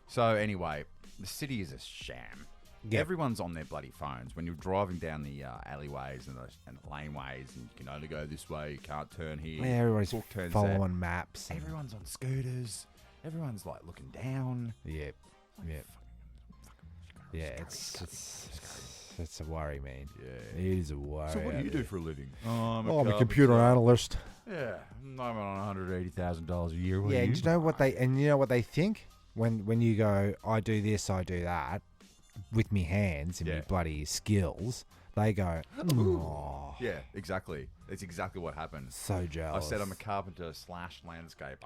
[SPEAKER 4] So anyway, the city is a sham.
[SPEAKER 3] Yep.
[SPEAKER 4] Everyone's on their bloody phones. When you're driving down the alleyways and the laneways, and you can only go this way, you can't turn here.
[SPEAKER 3] Yeah, everybody's
[SPEAKER 4] book turns
[SPEAKER 3] following
[SPEAKER 4] there.
[SPEAKER 3] maps.
[SPEAKER 4] Everyone's on scooters. Everyone's like looking down.
[SPEAKER 3] Yep. Yeah, it's a worry, man.
[SPEAKER 4] Yeah.
[SPEAKER 3] It is a worry.
[SPEAKER 4] So what do you do for a living?
[SPEAKER 3] I'm a computer analyst.
[SPEAKER 4] Yeah, I'm on $180,000 a year.
[SPEAKER 3] Yeah, and you know what they think when you go, I do this, I do that, with me hands and me bloody skills. They go, oh.
[SPEAKER 4] Yeah, exactly. It's exactly what happened.
[SPEAKER 3] So jealous.
[SPEAKER 4] I said I'm a carpenter / landscaper.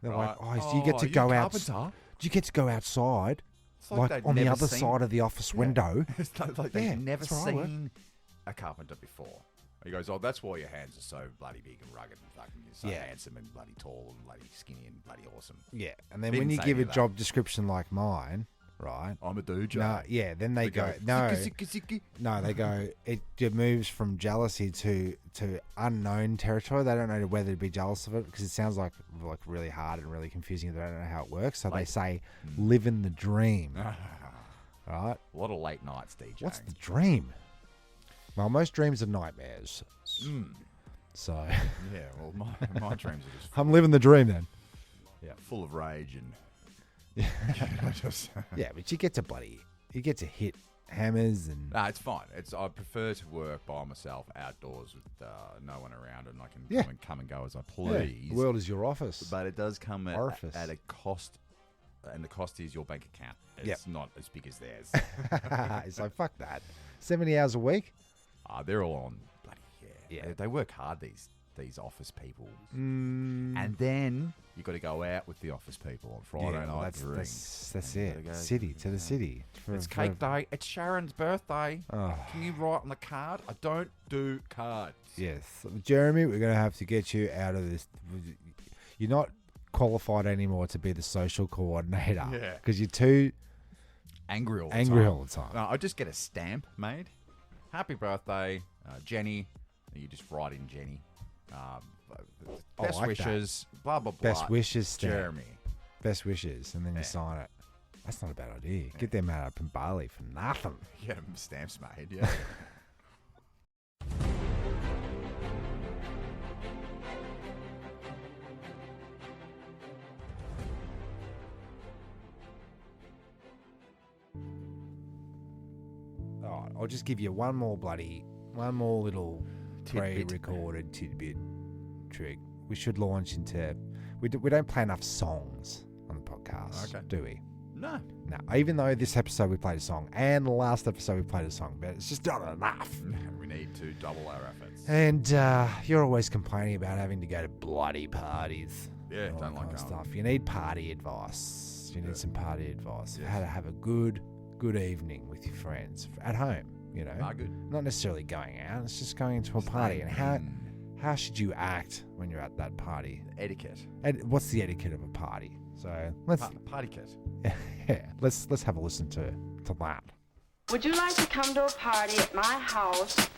[SPEAKER 3] They're
[SPEAKER 4] right?
[SPEAKER 3] like, so you get to go out. Do you get to go outside?
[SPEAKER 4] It's like they'd
[SPEAKER 3] on the
[SPEAKER 4] never
[SPEAKER 3] other
[SPEAKER 4] seen-
[SPEAKER 3] side of the office window.
[SPEAKER 4] It's like they've never
[SPEAKER 3] that's where I work.
[SPEAKER 4] seen a carpenter before. He goes, oh, that's why your hands are so bloody big and rugged and fucking you're so handsome and bloody tall and bloody skinny and bloody awesome.
[SPEAKER 3] Yeah, and then
[SPEAKER 4] Didn't
[SPEAKER 3] when you
[SPEAKER 4] say
[SPEAKER 3] give
[SPEAKER 4] any
[SPEAKER 3] a
[SPEAKER 4] of that.
[SPEAKER 3] job description like mine, right?
[SPEAKER 4] I'm a DJ.
[SPEAKER 3] No, yeah, then they go, no, no, they go, it moves from jealousy to unknown territory. They don't know whether to be jealous of it because it sounds like really hard and really confusing. They don't know how it works, so they say, living the dream. Right?
[SPEAKER 4] A lot of late nights, DJ.
[SPEAKER 3] What's the dream? Well, most dreams are nightmares. So
[SPEAKER 4] yeah, well, my dreams are just.
[SPEAKER 3] I'm living the dream then.
[SPEAKER 4] Yeah, full of rage and.
[SPEAKER 3] Yeah, but you get to hit hammers and.
[SPEAKER 4] Nah, it's fine. I prefer to work by myself outdoors with no one around, and I can come and go as I please.
[SPEAKER 3] Yeah, the world is your office.
[SPEAKER 4] But it does come at a cost, and the cost is your bank account. It's not as big as theirs.
[SPEAKER 3] It's like, fuck that. 70 hours a week?
[SPEAKER 4] They're all on bloody yeah. They work hard, these office people. And then you got to go out with the office people on Friday night.
[SPEAKER 3] That's it. City to the city.
[SPEAKER 4] It's cake day. It's Sharon's birthday.
[SPEAKER 3] Oh.
[SPEAKER 4] Can you write on the card? I don't do cards.
[SPEAKER 3] Yes. Jeremy, we're going to have to get you out of this. You're not qualified anymore to be the social coordinator.
[SPEAKER 4] Yeah.
[SPEAKER 3] Because you're too
[SPEAKER 4] angry all the time. No, I just get a stamp made. Happy birthday, Jenny. And you just write in Jenny. Best
[SPEAKER 3] like
[SPEAKER 4] wishes,
[SPEAKER 3] that.
[SPEAKER 4] blah, blah, blah.
[SPEAKER 3] Best wishes stamp.
[SPEAKER 4] Jeremy.
[SPEAKER 3] Best wishes. And then you sign it. That's not a bad idea. Get them out of Bali for nothing.
[SPEAKER 4] Get them stamps made, yeah.
[SPEAKER 3] I'll just give you one more little pre-recorded tidbit trick. We should launch into. We don't play enough songs on the podcast, do we?
[SPEAKER 4] No.
[SPEAKER 3] No. Even though this episode we played a song, and the last episode we played a song, but it's just not enough.
[SPEAKER 4] We need to double our efforts.
[SPEAKER 3] And you're always complaining about having to go to bloody parties.
[SPEAKER 4] Yeah,
[SPEAKER 3] all
[SPEAKER 4] don't
[SPEAKER 3] that
[SPEAKER 4] like
[SPEAKER 3] kind of
[SPEAKER 4] going.
[SPEAKER 3] stuff. You need party advice. You need some party advice. How to have a good evening with your friends at home. You know,
[SPEAKER 4] good.
[SPEAKER 3] Not necessarily going out. It's just going to a party. And how should you act when you're at that party?
[SPEAKER 4] Etiquette.
[SPEAKER 3] What's the etiquette of a party? So let's
[SPEAKER 4] party kit.
[SPEAKER 3] Yeah, let's have a listen to that.
[SPEAKER 14] Would you like to come to a party at my house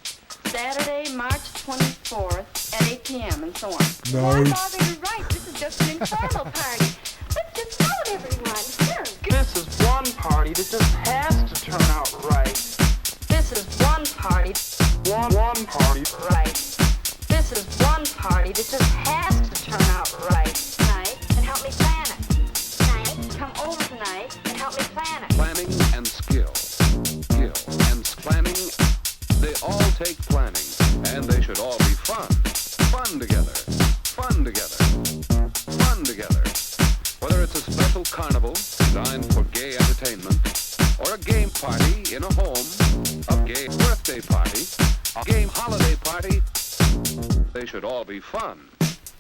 [SPEAKER 14] Saturday, March 24th at 8 p.m. and so on?
[SPEAKER 3] No.
[SPEAKER 14] Why bother? You're right. This is just an informal party. Let's just phone everyone. Here. This is one party that just has to turn out right. This is one party. One party. Right. This is one party that just has to turn out right. Tonight, and help me plan it. Tonight, come over tonight and help me plan it.
[SPEAKER 15] Planning and skill. And planning, they all take planning. And they should all be fun. Fun together. Fun together. Fun together. Whether it's a special carnival designed for gay entertainment, or a game party in a home, a gay birthday party, a game holiday party, they should all be fun.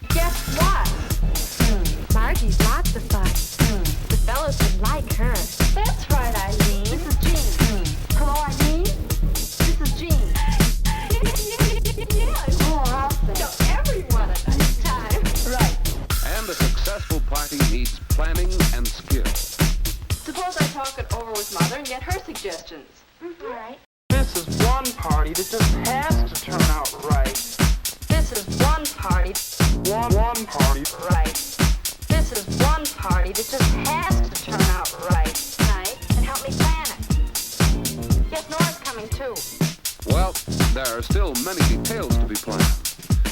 [SPEAKER 14] Guess what? Margie's lots of fun. The fellas would like her. That's right, Eileen. This is Jean. Hello, Eileen. This is Jean. Oh, awesome. So everyone a nice time. Right.
[SPEAKER 15] And a successful party needs planning and skill.
[SPEAKER 14] Suppose I talk it over with Mother and get her suggestions. All right. This is one party that just has to turn out right. This is one party. One party. Right. This is one party that just has to turn out right. Tonight, and help me plan it. Yes, Nora's coming too.
[SPEAKER 15] Well, there are still many details to be planned,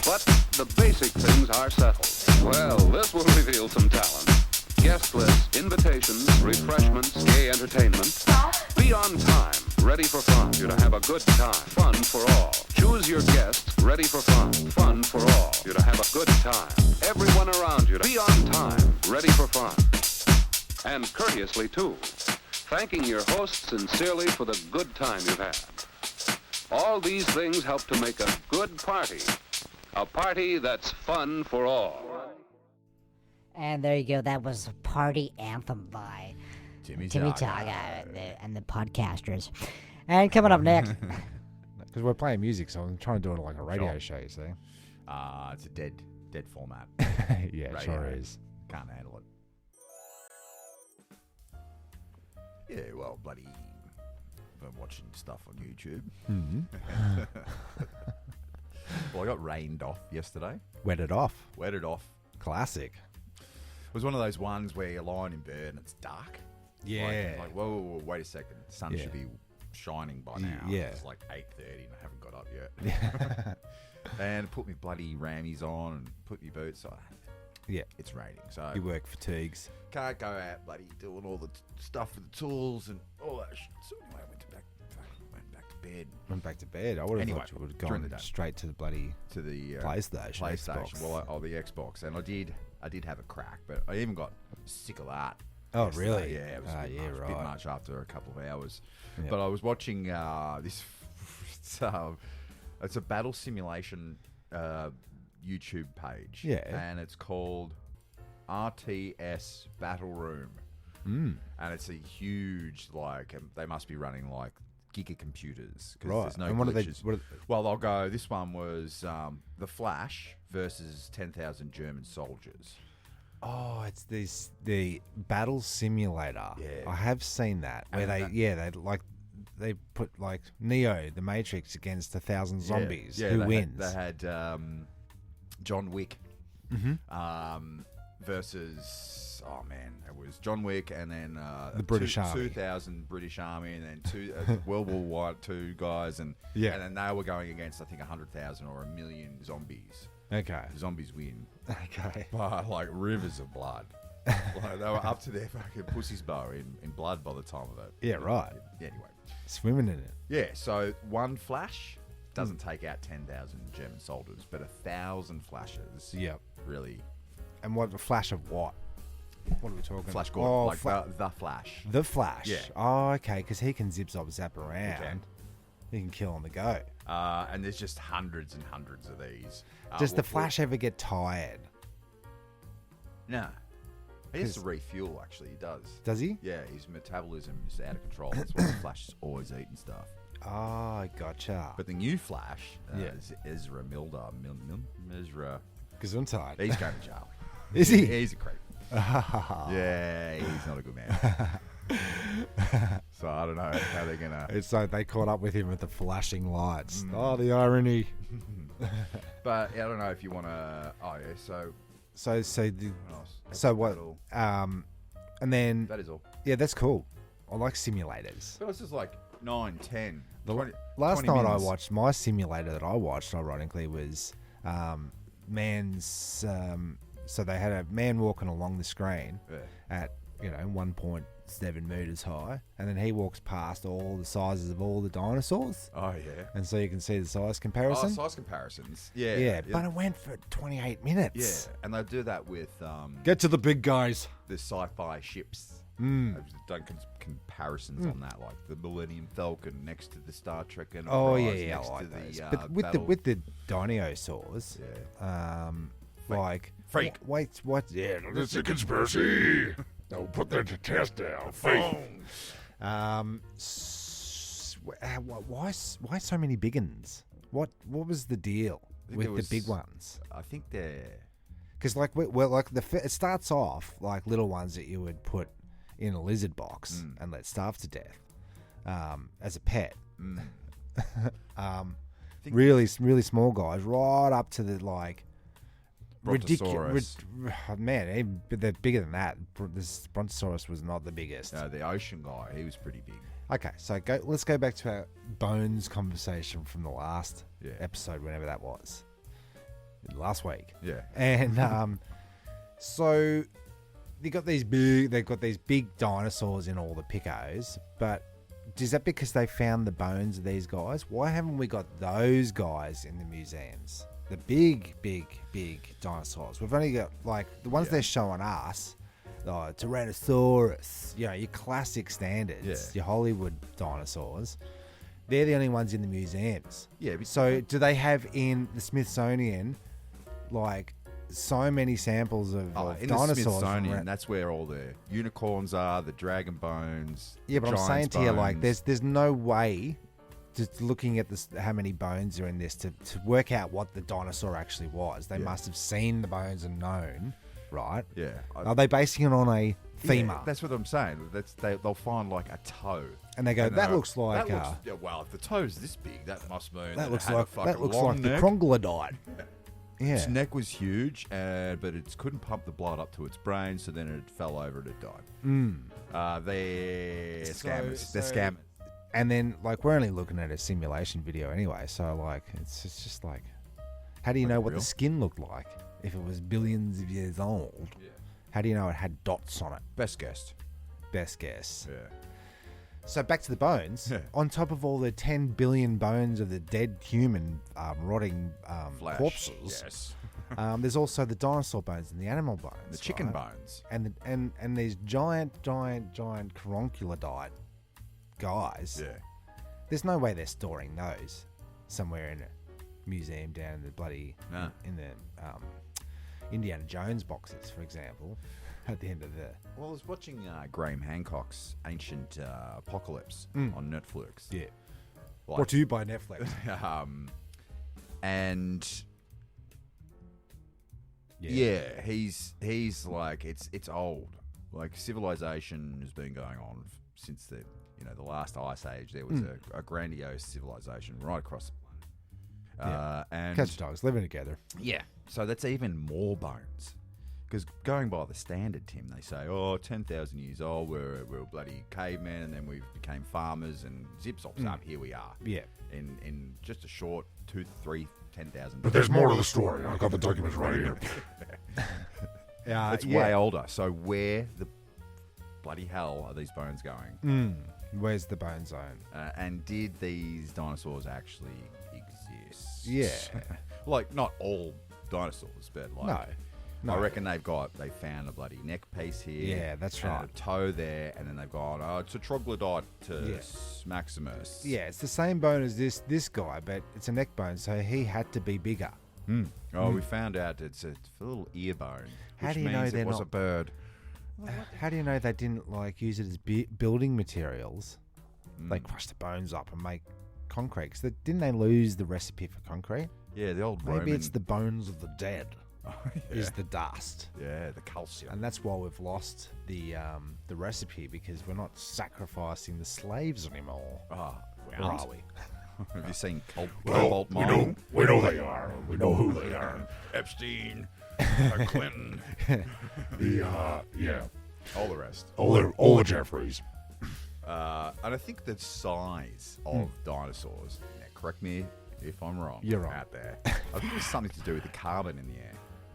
[SPEAKER 15] but the basic things are settled. Well, this will reveal some talent. Guest list, invitations, refreshments, gay entertainment. Be on time, ready for fun. You're to have a good time. Fun for all. Choose your guests, ready for fun. Fun for all. You're to have a good time. Everyone around you to be on time, ready for fun. And courteously, too. Thanking your host sincerely for the good time you've had. All these things help to make a good party. A party that's fun for all.
[SPEAKER 10] And there you go. That was a party anthem by
[SPEAKER 4] Timmy
[SPEAKER 10] Taga and the podcasters. And coming up next.
[SPEAKER 3] Because we're playing music, so I'm trying to do it like a radio show, you see.
[SPEAKER 4] It's a dead format.
[SPEAKER 3] Yeah, it sure is.
[SPEAKER 4] Can't handle it. Yeah, well, bloody... I've been watching stuff on YouTube.
[SPEAKER 3] Mm-hmm.
[SPEAKER 4] Well, I got rained off yesterday.
[SPEAKER 3] Wetted off.
[SPEAKER 4] Classic. It was one of those ones where you're lying in bed and it's dark.
[SPEAKER 3] Yeah.
[SPEAKER 4] Like whoa, wait a second. The sun should be shining by now.
[SPEAKER 3] Yeah.
[SPEAKER 4] It's like 8:30 and I haven't got up yet. And put me bloody rammies on and put me boots on.
[SPEAKER 3] Yeah.
[SPEAKER 4] It's raining, so...
[SPEAKER 3] You work fatigues.
[SPEAKER 4] Can't go out bloody doing all the stuff with the tools and all that shit. So anyway, I went back to bed.
[SPEAKER 3] Went back to bed. I would have thought you would have gone straight to the bloody PlayStation.
[SPEAKER 4] PlayStation.
[SPEAKER 3] Xbox.
[SPEAKER 4] Well, the Xbox, and I did have a crack, but I even got sick of that.
[SPEAKER 3] Oh,
[SPEAKER 4] yesterday.
[SPEAKER 3] really?
[SPEAKER 4] Yeah, it was a bit much after a couple of hours.
[SPEAKER 3] Yeah.
[SPEAKER 4] But I was watching this. It's a battle simulation YouTube page.
[SPEAKER 3] Yeah,
[SPEAKER 4] and it's called RTS Battle Room.
[SPEAKER 3] Mm.
[SPEAKER 4] And it's a huge, they must be running giga computers.
[SPEAKER 3] Right.
[SPEAKER 4] There's no
[SPEAKER 3] and
[SPEAKER 4] glitches.
[SPEAKER 3] what are
[SPEAKER 4] Well, they'll go, this one was The Flash versus 10,000 German soldiers.
[SPEAKER 3] Oh, it's the battle simulator.
[SPEAKER 4] Yeah.
[SPEAKER 3] I have seen that. Where they put Neo, the Matrix, against 1,000 zombies.
[SPEAKER 4] Yeah,
[SPEAKER 3] Who wins?
[SPEAKER 4] They had John Wick versus, it was John Wick and then
[SPEAKER 3] the British Army.
[SPEAKER 4] 2,000 British Army and then two World War II guys and then they were going against I think 100,000 or 1 million zombies.
[SPEAKER 3] Okay.
[SPEAKER 4] The zombies win.
[SPEAKER 3] Okay.
[SPEAKER 4] But rivers of blood. They were up to their fucking pussy's bow in blood by the time of it.
[SPEAKER 3] Yeah, right.
[SPEAKER 4] Anyway.
[SPEAKER 3] Swimming in it.
[SPEAKER 4] Yeah, so one flash doesn't take out 10,000 German soldiers, but 1,000 flashes.
[SPEAKER 3] Yep.
[SPEAKER 4] Really.
[SPEAKER 3] And what a flash of what? What are we talking
[SPEAKER 4] Flash
[SPEAKER 3] about?
[SPEAKER 4] Gordon, the Flash.
[SPEAKER 3] The Flash.
[SPEAKER 4] Yeah.
[SPEAKER 3] Oh, okay, because he can zip zap around. He can kill on the go.
[SPEAKER 4] And there's just hundreds and hundreds of these.
[SPEAKER 3] Does the Flash ever get tired?
[SPEAKER 4] No. He has to refuel, actually. He does.
[SPEAKER 3] Does he?
[SPEAKER 4] Yeah, his metabolism is out of control. That's why the Flash is always eating stuff.
[SPEAKER 3] Oh, gotcha.
[SPEAKER 4] But the new Flash,
[SPEAKER 3] Yeah.
[SPEAKER 4] is Ezra Ezra
[SPEAKER 3] Gesundheit.
[SPEAKER 4] He's going to jail.
[SPEAKER 3] Is he?
[SPEAKER 4] He's a creep. Yeah, he's not a good man. So I don't know how they're gonna.
[SPEAKER 3] It's like they caught up with him with the flashing lights. Oh, the irony.
[SPEAKER 4] But I don't know if you want to. Oh yeah, so
[SPEAKER 3] what? And then
[SPEAKER 4] that is all.
[SPEAKER 3] Yeah, that's cool. I like simulators.
[SPEAKER 4] But it's just like 9, 10,
[SPEAKER 3] The
[SPEAKER 4] 20,
[SPEAKER 3] last
[SPEAKER 4] 20
[SPEAKER 3] night
[SPEAKER 4] minutes.
[SPEAKER 3] I watched, my simulator that I watched, ironically, was man's. So they had a man walking along the screen at 1.7 meters high, and then he walks past all the sizes of all the dinosaurs.
[SPEAKER 4] Oh yeah,
[SPEAKER 3] and so you can see the size comparison.
[SPEAKER 4] Oh, size comparisons. Yeah,
[SPEAKER 3] yeah. But it went for 28 minutes.
[SPEAKER 4] Yeah, and they do that with
[SPEAKER 3] Get to the big guys.
[SPEAKER 4] The sci-fi ships.
[SPEAKER 3] Mm.
[SPEAKER 4] They've done comparisons on that, like the Millennium Falcon next to the Star Trek Enterprise.
[SPEAKER 3] Oh yeah,
[SPEAKER 4] next
[SPEAKER 3] I like
[SPEAKER 4] to
[SPEAKER 3] those.
[SPEAKER 4] the,
[SPEAKER 3] But with the dinosaurs, like
[SPEAKER 4] freak.
[SPEAKER 3] Wait, what? Yeah,
[SPEAKER 11] It's a conspiracy. Now put that to test now. Fake.
[SPEAKER 3] Why so many big uns? What was the deal with the big ones?
[SPEAKER 4] I think they're
[SPEAKER 3] because it starts off like little ones that you would put in a lizard box and let starve to death as a pet. Really small guys, right up to the ridiculous. Man, they're bigger than that. This Brontosaurus was not the biggest.
[SPEAKER 4] No, the ocean guy, he was pretty big.
[SPEAKER 3] Okay, so let's go back to our bones conversation from the last episode, whenever that was. Last week.
[SPEAKER 4] Yeah.
[SPEAKER 3] And so they've got these big dinosaurs in all the picos, but is that because they found the bones of these guys? Why haven't we got those guys in the museums? The big dinosaurs. We've only got the ones they're showing us. Tyrannosaurus, your classic standards, your Hollywood dinosaurs. They're the only ones in the museums.
[SPEAKER 4] Yeah.
[SPEAKER 3] So do they have in the Smithsonian so many samples of
[SPEAKER 4] in
[SPEAKER 3] dinosaurs?
[SPEAKER 4] the Smithsonian, that's where all the unicorns are, the dragon bones.
[SPEAKER 3] Yeah, but I'm saying
[SPEAKER 4] giant's
[SPEAKER 3] to you,
[SPEAKER 4] bones.
[SPEAKER 3] there's no way, just looking at this, how many bones are in this, to work out what the dinosaur actually was. They must have seen the bones and known, right?
[SPEAKER 4] Yeah.
[SPEAKER 3] Are they basing it on a femur?
[SPEAKER 4] Yeah, that's what I'm saying. They'll find a toe,
[SPEAKER 3] and they go,
[SPEAKER 4] and
[SPEAKER 3] that looks like.
[SPEAKER 4] Well, if the toe's this big, that must mean
[SPEAKER 3] that looks
[SPEAKER 4] it had
[SPEAKER 3] like
[SPEAKER 4] a fucking
[SPEAKER 3] that looks
[SPEAKER 4] long
[SPEAKER 3] like the
[SPEAKER 4] neck.
[SPEAKER 3] Cronglodite. Yeah.
[SPEAKER 4] Its neck was huge, but it couldn't pump the blood up to its brain, so then it fell over and it died. They're scammers. They're scammers.
[SPEAKER 3] And then, we're only looking at a simulation video anyway, so it's just how do you know what
[SPEAKER 4] real?
[SPEAKER 3] the skin looked like if it was billions of years old?
[SPEAKER 4] Yeah.
[SPEAKER 3] How do you know it had dots on it?
[SPEAKER 4] Best guess.
[SPEAKER 3] Yeah. So back to the bones. Yeah. On top of all the 10 billion bones of the dead human rotting
[SPEAKER 4] Flesh.
[SPEAKER 3] corpses,
[SPEAKER 4] Yes.
[SPEAKER 3] there's also the dinosaur bones and the animal bones,
[SPEAKER 4] The chicken
[SPEAKER 3] right?
[SPEAKER 4] bones.
[SPEAKER 3] And these giant caronculodite guys.
[SPEAKER 4] Yeah.
[SPEAKER 3] There's no way they're storing those somewhere in a museum down in the bloody in the Indiana Jones boxes, for example. At the end of the...
[SPEAKER 4] Well, I was watching Graham Hancock's Ancient Apocalypse on Netflix.
[SPEAKER 3] Yeah. Brought to you by Netflix.
[SPEAKER 4] And... Yeah, he's it's old. Civilization has been going on since the last ice age. There was a grandiose civilization right across the planet. And
[SPEAKER 3] Cats and dogs living together.
[SPEAKER 4] Yeah. So that's even more bones. Because going by the standard, Tim, they say, 10,000 years old, we're a bloody caveman, and then we became farmers, and zip-zops up, here we are.
[SPEAKER 3] Yeah.
[SPEAKER 4] In just a short 2, 3, 10,000.
[SPEAKER 11] But there's more to the story. I got the documents right here.
[SPEAKER 4] It's way older. So where the bloody hell are these bones going?
[SPEAKER 3] Where's the bone zone?
[SPEAKER 4] And did these dinosaurs actually exist?
[SPEAKER 3] Yeah.
[SPEAKER 4] Not all dinosaurs, but
[SPEAKER 3] No.
[SPEAKER 4] I reckon they found a bloody neck piece here.
[SPEAKER 3] Yeah, that's
[SPEAKER 4] and
[SPEAKER 3] right.
[SPEAKER 4] a toe there, and then they've gone, it's a troglodyte maximus.
[SPEAKER 3] Yeah, it's the same bone as this guy, but it's a neck bone, so he had to be bigger.
[SPEAKER 4] We found out it's a little ear bone,
[SPEAKER 3] How
[SPEAKER 4] which
[SPEAKER 3] do you know
[SPEAKER 4] means
[SPEAKER 3] they're
[SPEAKER 4] it was
[SPEAKER 3] not-
[SPEAKER 4] a bird.
[SPEAKER 3] How do you know they didn't use it as building materials? They crushed the bones up and make concrete. 'Cause didn't they lose the recipe for concrete?
[SPEAKER 4] Yeah, the old
[SPEAKER 3] Maybe
[SPEAKER 4] Roman.
[SPEAKER 3] it's the bones of the dead. Is the dust.
[SPEAKER 4] Yeah, the calcium.
[SPEAKER 3] And that's why we've lost the recipe, because we're not sacrificing the slaves anymore.
[SPEAKER 4] Oh,
[SPEAKER 3] or are we?
[SPEAKER 4] Have you seen
[SPEAKER 11] Well,
[SPEAKER 4] Cobalt Mine?
[SPEAKER 11] we know they are. We know who they are. Epstein, Clinton,
[SPEAKER 4] all the rest.
[SPEAKER 11] all the Jeffreys.
[SPEAKER 4] And I think the size of dinosaurs, now correct me if I'm wrong,
[SPEAKER 3] You're wrong.
[SPEAKER 4] out there, I think it's something to do with the carbon in the air.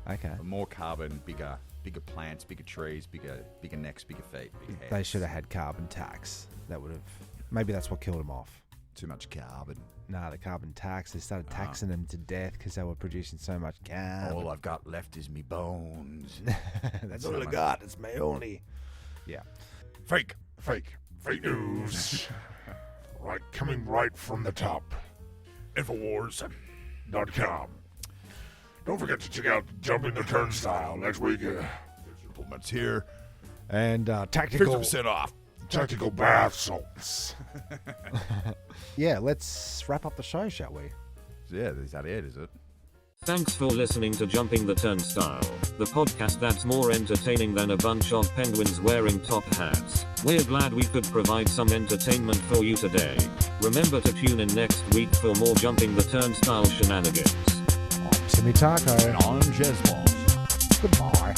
[SPEAKER 3] Okay.
[SPEAKER 4] More carbon, bigger plants, bigger trees, bigger necks, bigger feet, bigger heads.
[SPEAKER 3] They should have had carbon tax. That would have. Maybe that's what killed them off.
[SPEAKER 4] Too much carbon.
[SPEAKER 3] No, the carbon tax. They started taxing them to death because they were producing so much carbon.
[SPEAKER 4] All I've got left is me bones.
[SPEAKER 3] That's all I got. It's my only. Yeah.
[SPEAKER 11] Fake news. Coming right from the top. Infowars.com. Don't forget to check out Jumping the Turnstile next week. Implements here.
[SPEAKER 3] And tactical
[SPEAKER 11] 50% off. Tactical bath salts.
[SPEAKER 3] Yeah, let's wrap up the show, shall we?
[SPEAKER 4] Yeah, is that it, is it?
[SPEAKER 16] Thanks for listening to Jumping the Turnstile, the podcast that's more entertaining than a bunch of penguins wearing top hats. We're glad we could provide some entertainment for you today. Remember to tune in next week for more Jumping the Turnstile shenanigans.
[SPEAKER 3] I'm Timmy Taco.
[SPEAKER 4] And I'm Jez Boss.
[SPEAKER 3] Goodbye.